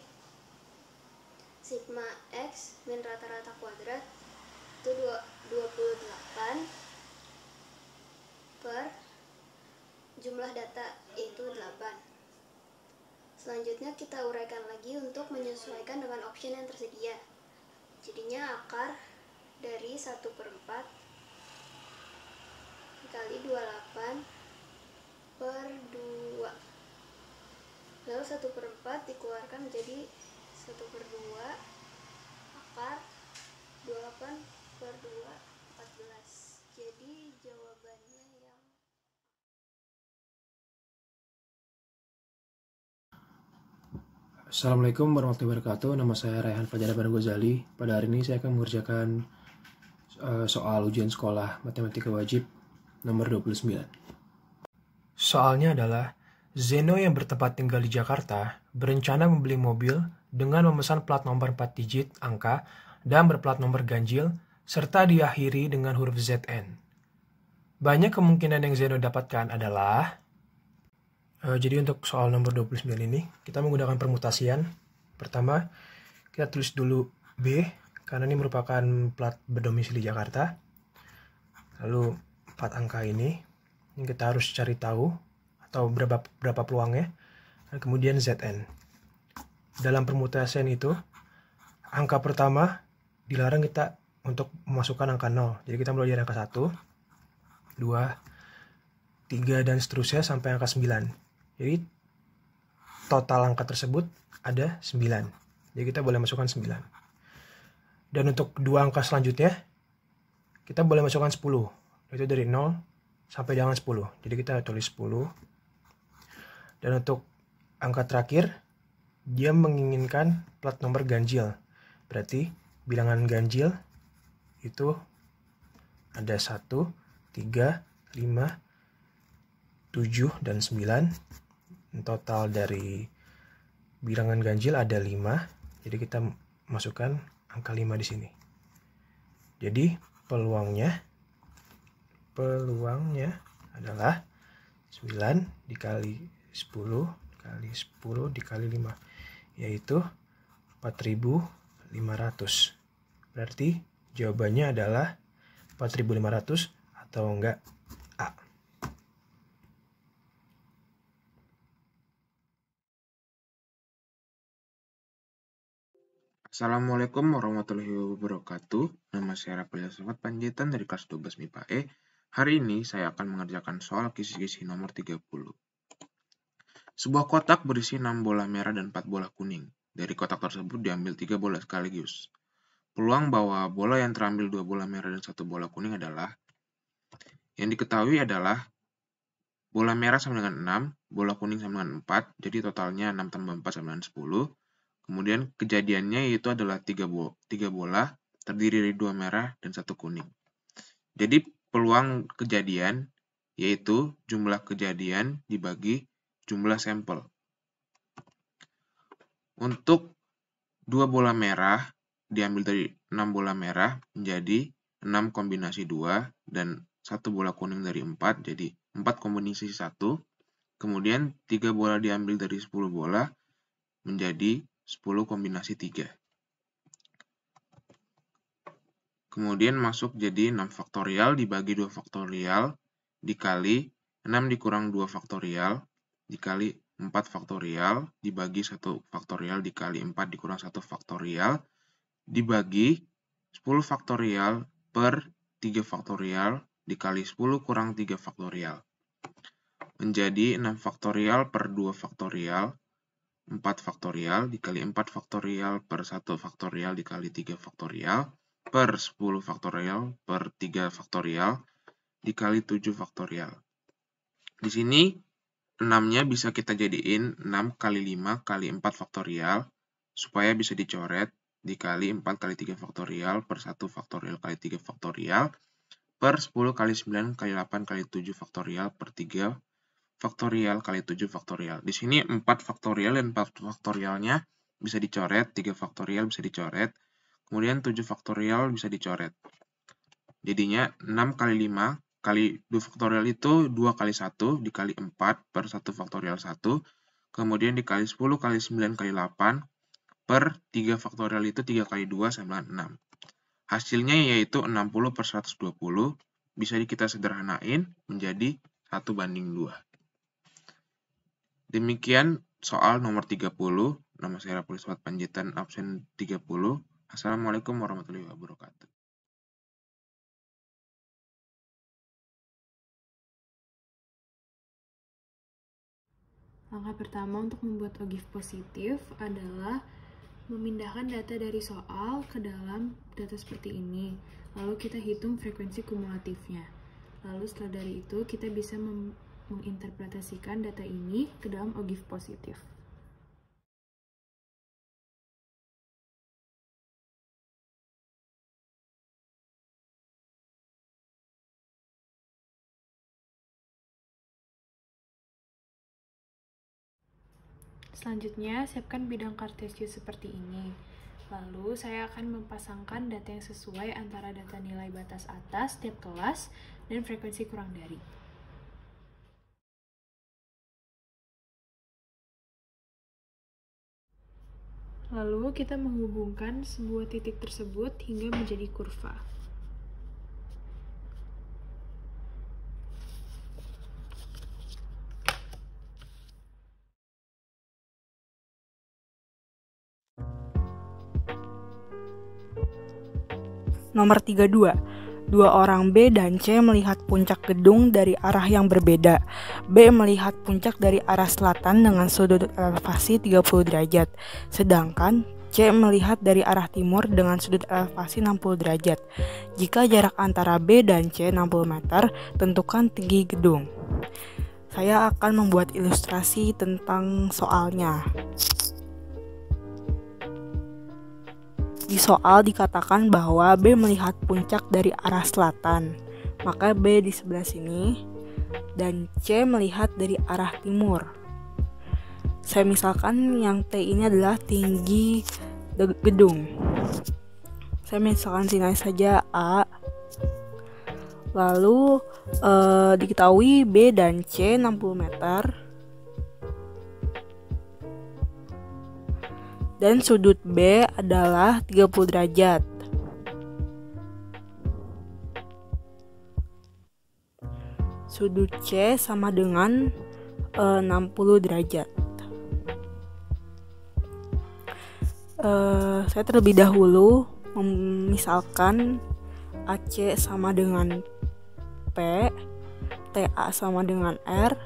sigma X min rata-rata kuadrat itu 28 per jumlah data yaitu 8. Selanjutnya kita uraikan lagi untuk menyesuaikan dengan option yang tersedia. Jadinya akar dari 1/4 dikali 28 per 2. Lalu 1/4 dikeluarkan menjadi 1/2 akar 28 per 2 14. Jadi jawabannya yang Assalamualaikum warahmatullahi wabarakatuh. Nama saya Raihan Fajar Abdul Ghazali. Pada hari ini saya akan mengerjakan soal ujian sekolah matematika wajib nomor 29. Soalnya adalah Zeno yang bertempat tinggal di Jakarta berencana membeli mobil dengan memesan plat nomor 4 digit angka dan berplat nomor ganjil serta diakhiri dengan huruf ZN. Banyak kemungkinan yang Zeno dapatkan adalah jadi untuk soal nomor 29 ini, kita menggunakan permutasian. Pertama, kita tulis dulu B, karena ini merupakan plat berdomisili Jakarta. Lalu 4 angka ini kita harus cari tahu, atau berapa peluangnya. Dan kemudian ZN. Dalam permutasian itu, angka pertama dilarang kita untuk memasukkan angka 0. Jadi kita mulai dari angka 1, 2, 3, dan seterusnya sampai angka 9. Jadi total angka tersebut ada 9. Jadi kita boleh masukkan 9. Dan untuk dua angka selanjutnya, kita boleh masukkan 10. Itu dari 0 sampai dengan 10. Jadi kita tulis 10. Dan untuk angka terakhir, dia menginginkan plat nomor ganjil. Berarti bilangan ganjil itu ada 1, 3, 5, 7, dan 9. Total dari bilangan ganjil ada 5. Jadi kita masukkan angka 5 di sini. Jadi peluangnya adalah 9 dikali 10 dikali 10 dikali 5, yaitu 4.500. Berarti jawabannya adalah 4.500 atau enggak A. Assalamualaikum warahmatullahi wabarakatuh. Nama saya Rafael Sofat Panjaitan dari kelas 12 MIPA E. Hari ini saya akan mengerjakan soal kisi-kisi nomor 30. Sebuah kotak berisi 6 bola merah dan 4 bola kuning. Dari kotak tersebut diambil 3 bola sekaligus. Peluang bahwa bola yang terambil 2 bola merah dan 1 bola kuning adalah, yang diketahui adalah bola merah sama dengan 6, bola kuning sama dengan 4, jadi totalnya 6 tambah 4 sama dengan 10. Kemudian kejadiannya yaitu adalah 3 bola terdiri dari 2 merah dan 1 kuning. Jadi peluang kejadian yaitu jumlah kejadian dibagi jumlah sampel. Untuk 2 bola merah diambil dari 6 bola merah menjadi 6 kombinasi 2 dan 1 bola kuning dari 4 jadi 4 kombinasi 1. Kemudian 3 bola diambil dari 10 bola menjadi 10 kombinasi 3. Kemudian masuk jadi 6 faktorial dibagi 2 faktorial dikali 6 dikurang 2 faktorial dikali 4 faktorial dibagi 1 faktorial dikali 4 dikurang 1 faktorial dibagi 10 faktorial per 3 faktorial dikali 10 kurang 3 faktorial. Menjadi 6 faktorial per 2 faktorial 4 faktorial dikali 4 faktorial per 1 faktorial dikali 3 faktorial per 10 faktorial per 3 faktorial dikali 7 faktorial. Di sini 6-nya bisa kita jadiin 6 kali 5 kali 4 faktorial supaya bisa dicoret dikali 4 kali 3 faktorial per 1 faktorial kali 3 faktorial per 10 kali 9 kali 8 kali 7 faktorial per 3 faktorial kali 7 faktorial. Di sini 4 faktorial dan 4 faktorialnya bisa dicoret, 3 faktorial bisa dicoret, kemudian 7 faktorial bisa dicoret. Jadinya 6 kali 5 kali 2 faktorial itu 2 kali 1 dikali 4 per 1 faktorial 1, kemudian dikali 10 kali 9 kali 8 per 3 faktorial itu 3 kali 2 sama 6. Hasilnya yaitu 60 per 120, bisa kita sederhanain menjadi 1:2. Demikian soal nomor 30. Nama saya Rapulis Panjaitan, absen 30. Assalamualaikum warahmatullahi wabarakatuh. Langkah pertama untuk membuat OGIF positif adalah memindahkan data dari soal ke dalam data seperti ini. Lalu kita hitung frekuensi kumulatifnya. Lalu setelah dari itu kita bisa menginterpretasikan data ini ke dalam OGIF positif. Selanjutnya, siapkan bidang kartesius seperti ini. Lalu, saya akan mempasangkan data yang sesuai antara data nilai batas atas tiap kelas dan frekuensi kurang dari. Lalu, kita menghubungkan sebuah titik tersebut hingga menjadi kurva. Nomor 32. Dua orang B dan C melihat puncak gedung dari arah yang berbeda. B melihat puncak dari arah selatan dengan sudut elevasi 30 derajat, sedangkan C melihat dari arah timur dengan sudut elevasi 60 derajat. Jika jarak antara B dan C 60 meter, tentukan tinggi gedung. Saya akan membuat ilustrasi tentang soalnya. Di soal dikatakan bahwa B melihat puncak dari arah selatan, maka B di sebelah sini, dan C melihat dari arah timur. Saya misalkan yang T ini adalah tinggi gedung. Saya misalkan sini saja A. Lalu diketahui B dan C 60 meter. Dan sudut B adalah 30 derajat. Sudut C sama dengan 60 derajat. Saya terlebih dahulu misalkan AC sama dengan P, TA sama dengan R,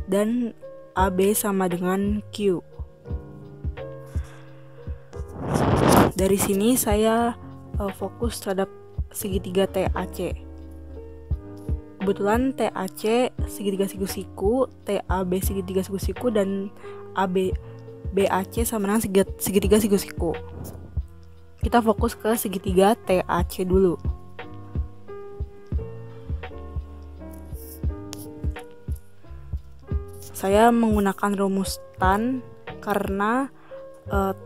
dan AB sama dengan Q. Dari sini saya fokus terhadap segitiga TAC. Kebetulan TAC segitiga siku-siku, TAB segitiga siku-siku, dan BAC sama dengan segitiga siku-siku. Kita fokus ke segitiga TAC dulu. Saya menggunakan rumus tan karena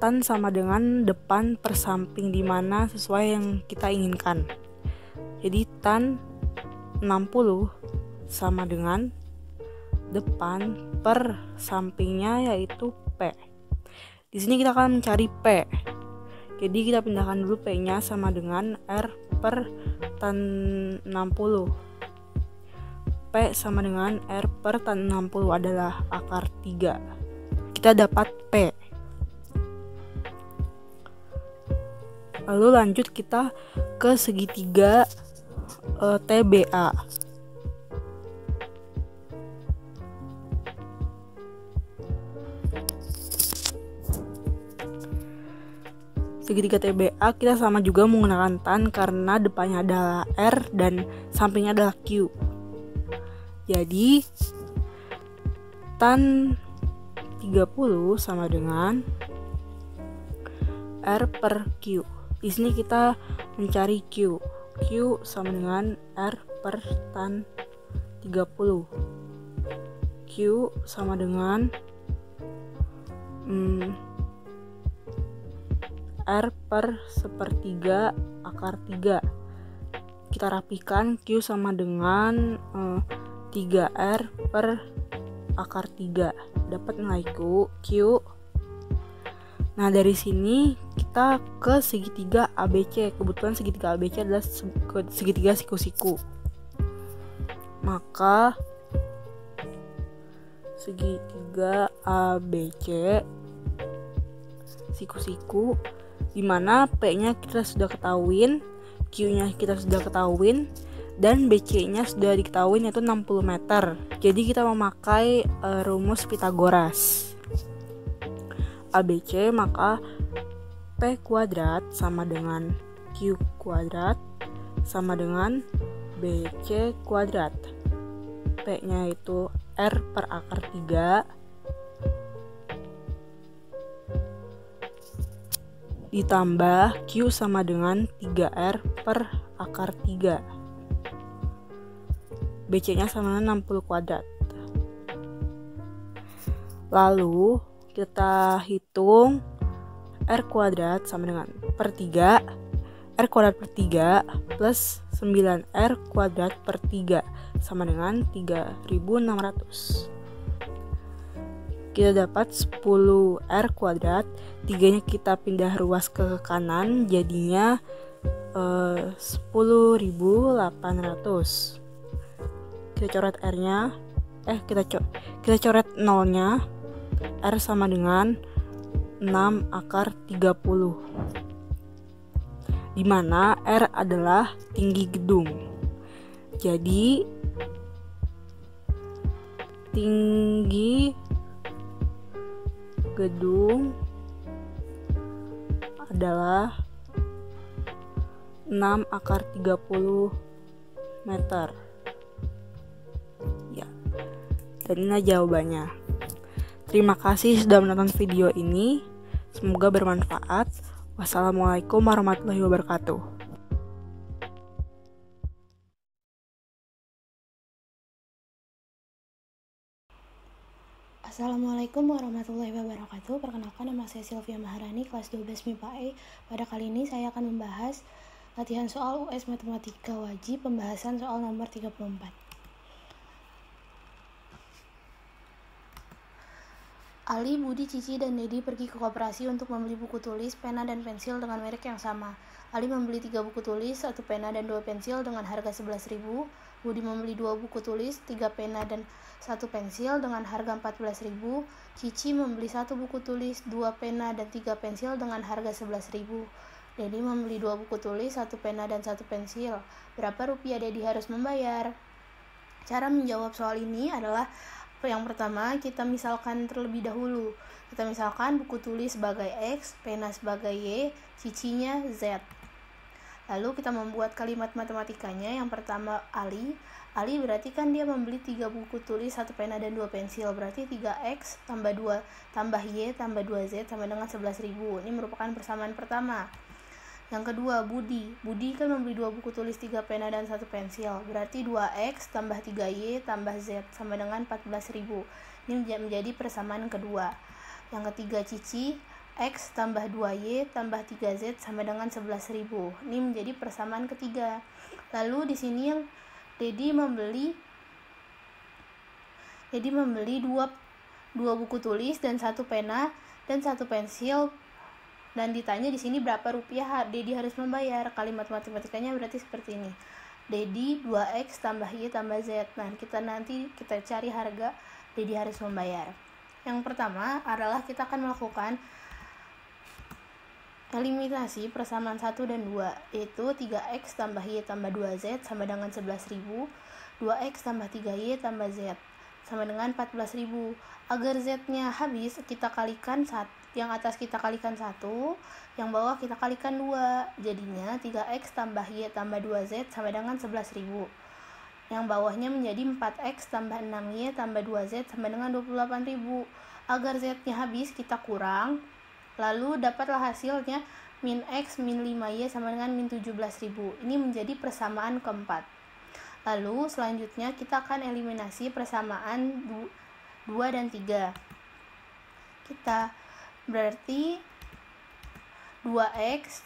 tan sama dengan depan per samping, di mana sesuai yang kita inginkan. Jadi tan 60 sama dengan depan per sampingnya yaitu P. Di sini kita akan mencari P. Jadi kita pindahkan dulu P-nya sama dengan R per tan 60. P sama dengan R per tan 60 adalah akar 3. Kita dapat P. Lalu lanjut kita ke segitiga TBA. Segitiga TBA kita sama juga menggunakan tan karena depannya adalah R dan sampingnya adalah Q. Jadi tan 30 sama dengan R per Q. Di sini kita mencari Q. Q sama dengan R per tan 30. Q sama dengan R per sepertiga akar 3. kita rapikan, Q sama dengan 3R per akar 3. Dapat nilai Q. Nah, dari sini kita ke segitiga ABC. Kebetulan segitiga ABC adalah segitiga siku-siku. Maka segitiga ABC siku-siku, dimana P-nya kita sudah ketahuin, Q-nya kita sudah ketahuin, dan BC-nya sudah diketahui yaitu 60 meter. Jadi kita memakai rumus Pythagoras. ABC maka P kuadrat sama dengan Q kuadrat sama dengan BC kuadrat. P-nya itu R per akar 3 ditambah Q sama dengan 3R per akar 3. BC-nya sama dengan 60 kuadrat. Lalu kita hitung R kuadrat sama dengan per 3, R kuadrat per 3 plus 9R kuadrat per 3 sama dengan 3600. Kita dapat 10R kuadrat, 3-nya kita pindah ruas ke kanan, jadinya 10.800. Kita coret R-nya, kita coret 0-nya, R sama dengan 6 akar 30, dimana R adalah tinggi gedung. Jadi tinggi gedung adalah 6 akar 30 meter. Ya, dan ini jawabannya. Terima kasih sudah menonton video ini. Semoga bermanfaat. Wassalamualaikum warahmatullahi wabarakatuh. Assalamualaikum warahmatullahi wabarakatuh. Perkenalkan, nama saya Sylvia Maharani, kelas 12 MIPA E. Pada kali ini saya akan membahas latihan soal US Matematika Wajib, pembahasan soal nomor 34. Ali, Budi, Cici, dan Dedi pergi ke koperasi untuk membeli buku tulis, pena, dan pensil dengan merek yang sama. Ali membeli 3 buku tulis, 1 pena, dan 2 pensil dengan harga 11.000. Budi membeli 2 buku tulis, 3 pena, dan 1 pensil dengan harga 14.000. Cici membeli 1 buku tulis, 2 pena, dan 3 pensil dengan harga 11.000. Dedi membeli 2 buku tulis, 1 pena, dan 1 pensil. Berapa rupiah Dedi harus membayar? Cara menjawab soal ini adalah yang pertama, kita misalkan terlebih dahulu. Kita misalkan buku tulis sebagai X, pena sebagai Y, cicinya Z. Lalu kita membuat kalimat matematikanya. Yang pertama, Ali berarti kan dia membeli 3 buku tulis, 1 pena, dan 2 pensil. Berarti 3X tambah 2 tambah Y tambah 2Z sama dengan 11.000. Ini merupakan persamaan pertama. Yang kedua, Budi kan membeli 2 buku tulis, 3 pena, dan 1 pensil. Berarti 2X tambah 3Y tambah Z sama dengan 14.000. Ini menjadi persamaan kedua. Yang ketiga, Cici, X tambah 2Y tambah 3Z sama dengan 11.000. Ini menjadi persamaan ketiga. Lalu di sini yang Dedi membeli 2 buku tulis dan 1 pena dan 1 pensil. Dan ditanya di sini berapa rupiah Dedi harus membayar. Kalimat matematikanya berarti seperti ini. Dedi 2X tambah Y tambah Z. Nah, kita cari harga Dedi harus membayar. Yang pertama adalah kita akan melakukan eliminasi persamaan 1 dan 2, yaitu 3X tambah Y tambah 2Z sama dengan 11.000, 2X tambah 3Y tambah Z sama dengan 14.000. Agar Z-nya habis, kita kalikan 1. Yang atas kita kalikan 1, yang bawah kita kalikan 2. Jadinya 3X tambah Y tambah 2Z sama dengan 11.000. Yang bawahnya menjadi 4X tambah 6Y tambah 2Z sama dengan 28.000. Agar Z-nya habis, kita kurang. Lalu dapatlah hasilnya min X min 5Y sama dengan min 17.000. Ini menjadi persamaan keempat. Lalu selanjutnya kita akan eliminasi persamaan 2 dan 3. Kita berarti 2X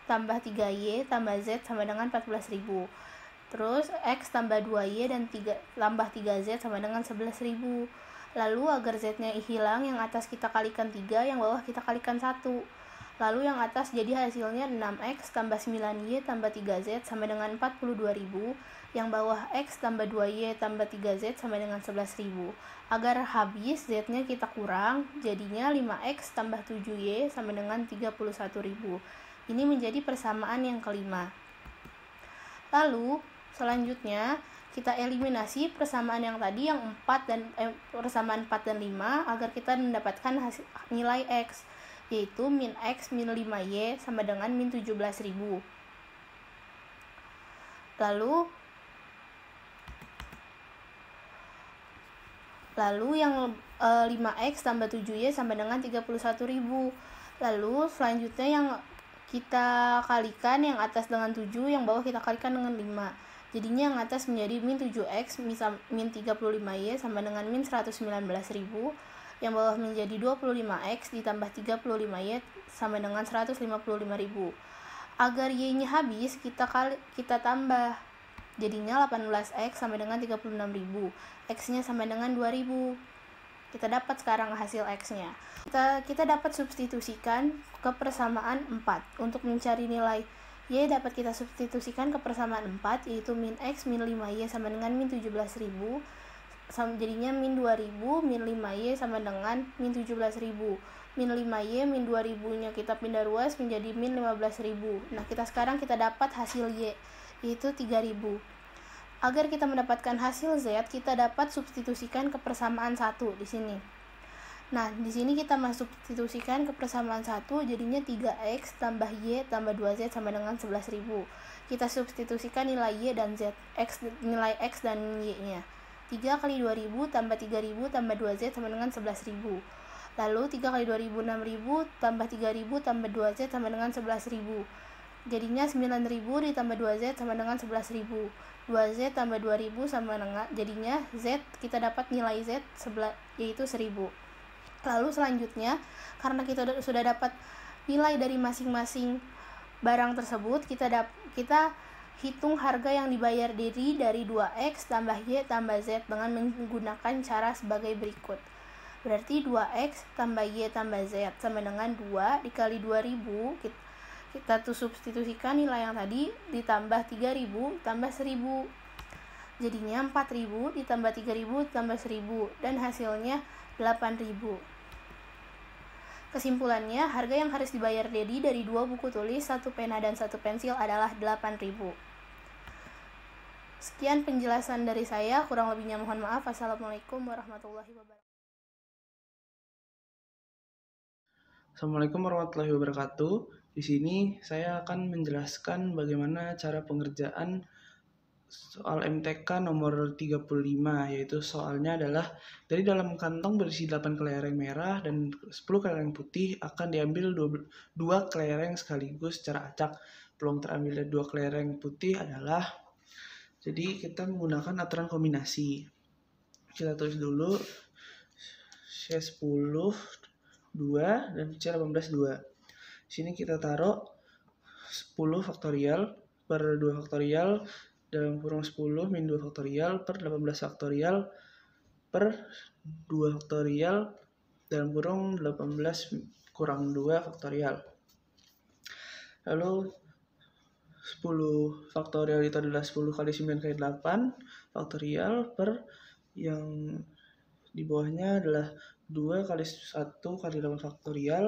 tambah 3Y tambah Z sama dengan 14.000. Terus X tambah 2Y dan tambah 3Z sama dengan 11.000. Lalu agar Z-nya hilang, yang atas kita kalikan 3, yang bawah kita kalikan 1. Lalu yang atas jadi hasilnya 6X tambah 9Y tambah 3Z sama dengan 42.000. Yang bawah X tambah 2Y tambah 3Z sama dengan 11.000. Agar habis Z-nya kita kurang, jadinya 5X tambah 7Y sama dengan 31.000. Ini menjadi persamaan yang kelima. Lalu selanjutnya kita eliminasi persamaan yang tadi yang persamaan 4 dan 5 agar kita mendapatkan nilai X, yaitu min X min 5Y sama dengan min 17.000. Lalu yang 5X tambah 7Y sama dengan 31.000. Lalu selanjutnya yang kita kalikan yang atas dengan 7, yang bawah kita kalikan dengan 5. Jadinya yang atas menjadi min 7X min 35Y sama dengan min 119.000. Yang bawah menjadi 25X ditambah 35Y sama dengan 155.000. Agar Y-nya habis, kita tambah. Jadinya 18X sama dengan 36.000. X-nya sama dengan 2.000. Kita dapat sekarang hasil X-nya. Kita dapat substitusikan ke persamaan 4. Untuk mencari nilai Y dapat kita substitusikan ke persamaan 4, yaitu min X min 5Y sama dengan min 17.000. Jadinya min 2.000, min 5Y sama dengan min 17.000. Min 5Y, min 2.000-nya kita pindah ruas menjadi min 15.000. Nah, sekarang kita dapat hasil Y, yaitu 3.000. Agar kita mendapatkan hasil Z, kita dapat substitusikan ke persamaan 1 di sini. Nah, di sini kita substitusikan ke persamaan 1, jadinya 3X tambah Y tambah 2Z sama dengan 11.000. Kita substitusikan nilai Y dan Z, nilai X dan Y-nya. 3 kali 2.000 tambah 3.000 tambah 2Z sama dengan 11.000. Lalu 3 kali 2.000 6.000 tambah 3.000 tambah 2Z sama dengan 11.000. Jadinya 9.000 ditambah 2Z sama dengan 11.000. 2Z tambah 2.000 sama dengan, jadinya Z, kita dapat nilai Z yaitu 1.000. Lalu selanjutnya, karena kita sudah dapat nilai dari masing-masing barang tersebut, kita hitung harga yang dibayar dari 2X tambah Y tambah Z dengan menggunakan cara sebagai berikut. Berarti 2X tambah Y tambah Z sama dengan 2 dikali 2.000, kita substitusikan nilai yang tadi ditambah 3.000 tambah 1.000. Jadinya 4.000 ditambah 3.000 tambah 1.000 dan hasilnya 8.000. Kesimpulannya, harga yang harus dibayar Dedi dari 2 buku tulis, 1 pena dan 1 pensil adalah 8.000. Sekian penjelasan dari saya, kurang lebihnya mohon maaf. Assalamualaikum warahmatullahi wabarakatuh. Assalamualaikum warahmatullahi wabarakatuh. Di sini saya akan menjelaskan bagaimana cara pengerjaan soal MTK nomor 35, yaitu soalnya adalah dari dalam kantong berisi 8 kelereng merah dan 10 kelereng putih akan diambil 2 kelereng sekaligus secara acak. Peluang terambil dari 2 kelereng putih adalah, jadi kita menggunakan aturan kombinasi. Kita tulis dulu C10 2 dan C18 2. Di sini kita taruh 10 faktorial per 2 faktorial dalam kurung 10 min 2 faktorial per 18 faktorial per 2 faktorial dalam kurung 18 kurang 2 faktorial. Lalu 10 faktorial itu adalah 10 kali 9 kali 8 faktorial per yang di bawahnya adalah 2 kali 1 kali 8 faktorial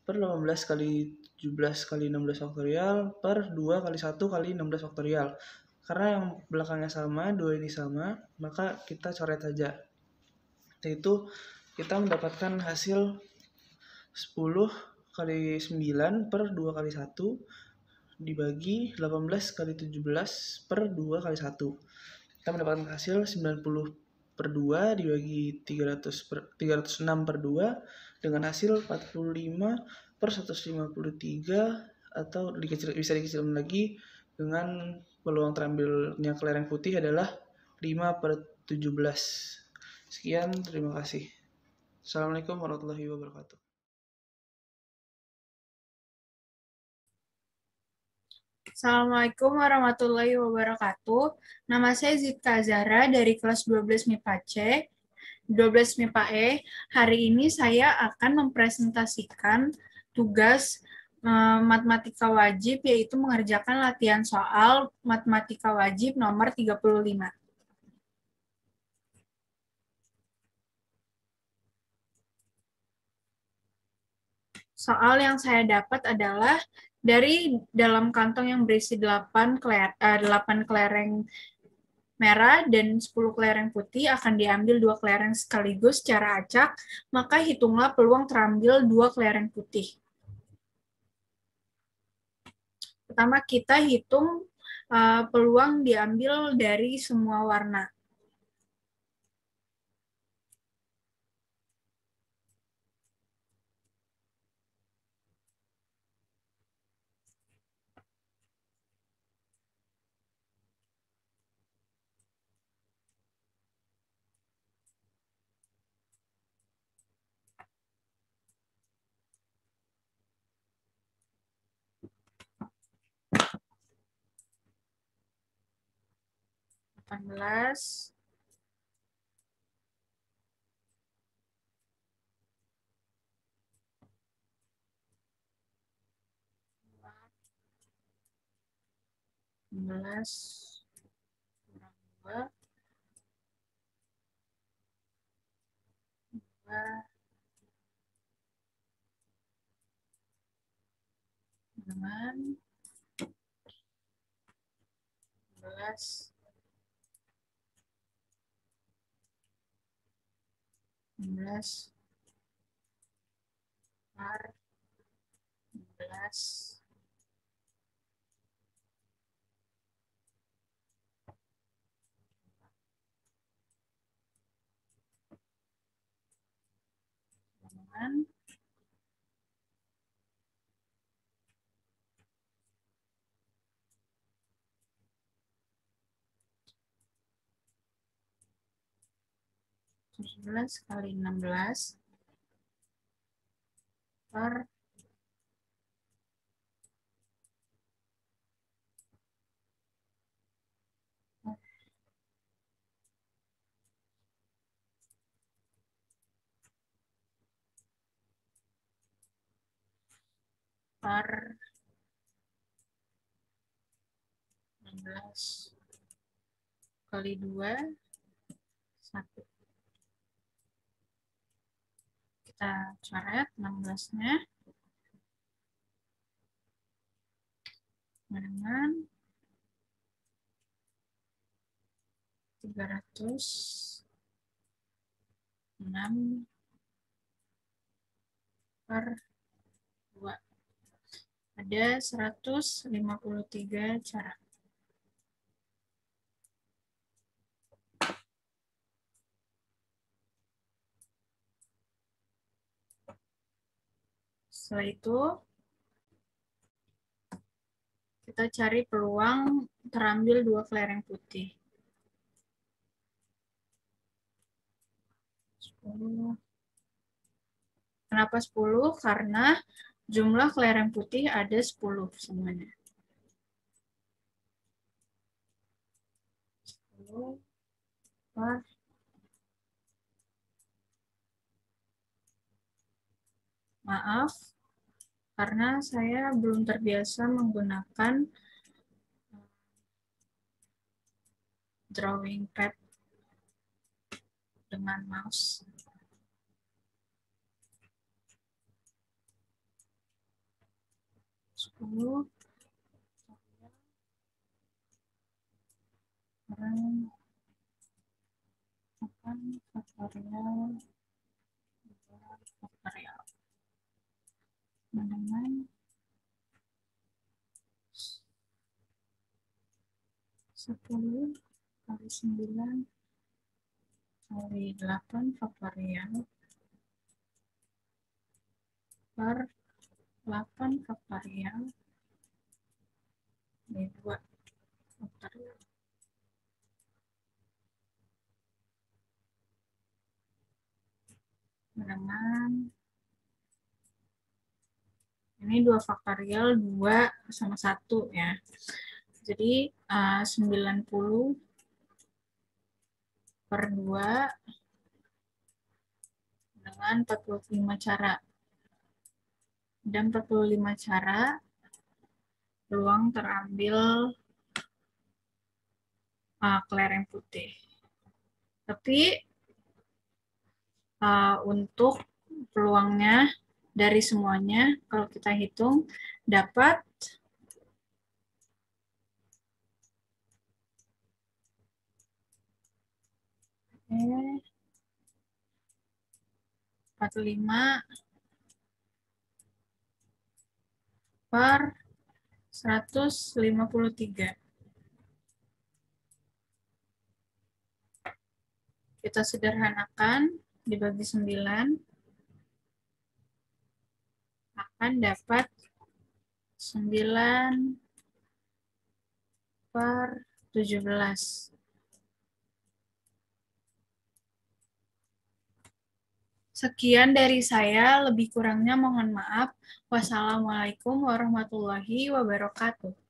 per 18 kali 17 kali 16 faktorial per 2 kali 1 kali 16 faktorial. Karena yang belakangnya sama, 2 ini sama, maka kita coret saja. Yaitu kita mendapatkan hasil 10 kali 9 per 2 kali 1 dibagi 18 kali 17 per 2 kali 1. Kita mendapatkan hasil 90 per 2 dibagi 306 per 2 dengan hasil 45 per 153, atau bisa dikecilkan lagi dengan peluang terambilnya kelereng putih adalah 5 per 17. Sekian, terima kasih. Assalamualaikum warahmatullahi wabarakatuh. Assalamualaikum warahmatullahi wabarakatuh. Nama saya Zita Zara dari kelas 12 MIPA C, 12 MIPA E. Hari ini saya akan mempresentasikan tugas matematika wajib, yaitu mengerjakan latihan soal matematika wajib nomor 35. Soal yang saya dapat adalah dari dalam kantong yang berisi 8 kelereng merah dan 10 kelereng putih akan diambil 2 kelereng sekaligus secara acak, maka hitunglah peluang terambil 2 kelereng putih. Pertama kita hitung peluang diambil dari semua warna. Belas, 2, 9, 11, 11, 11, 17 kali 16 per 16 kali 2, 1. Kita coret 16-nya dengan 306 per 2. Ada 153 cara. Setelah itu, kita cari peluang terambil 2 kelereng putih. 10. Kenapa 10? Karena jumlah kelereng putih ada 10 semuanya. 10 per 2. Maaf, karena saya belum terbiasa menggunakan drawing pad dengan mouse. 10 kurang 8 faktorial 2 faktorial dengan 10 kali 9 kali 8 faktorial per 8 faktorial kali 2 faktorial. Dengan ini ini 2 faktorial 2 sama 1 ya. Jadi 90 per 2 dengan 45 cara. Dan 45 cara peluang terambil kelereng putih. Tapi untuk peluangnya dari semuanya, kalau kita hitung, dapat 45 per 153. Kita sederhanakan, dibagi 9, akan dapat 9 per 17. Sekian dari saya, lebih kurangnya mohon maaf. Wassalamualaikum warahmatullahi wabarakatuh.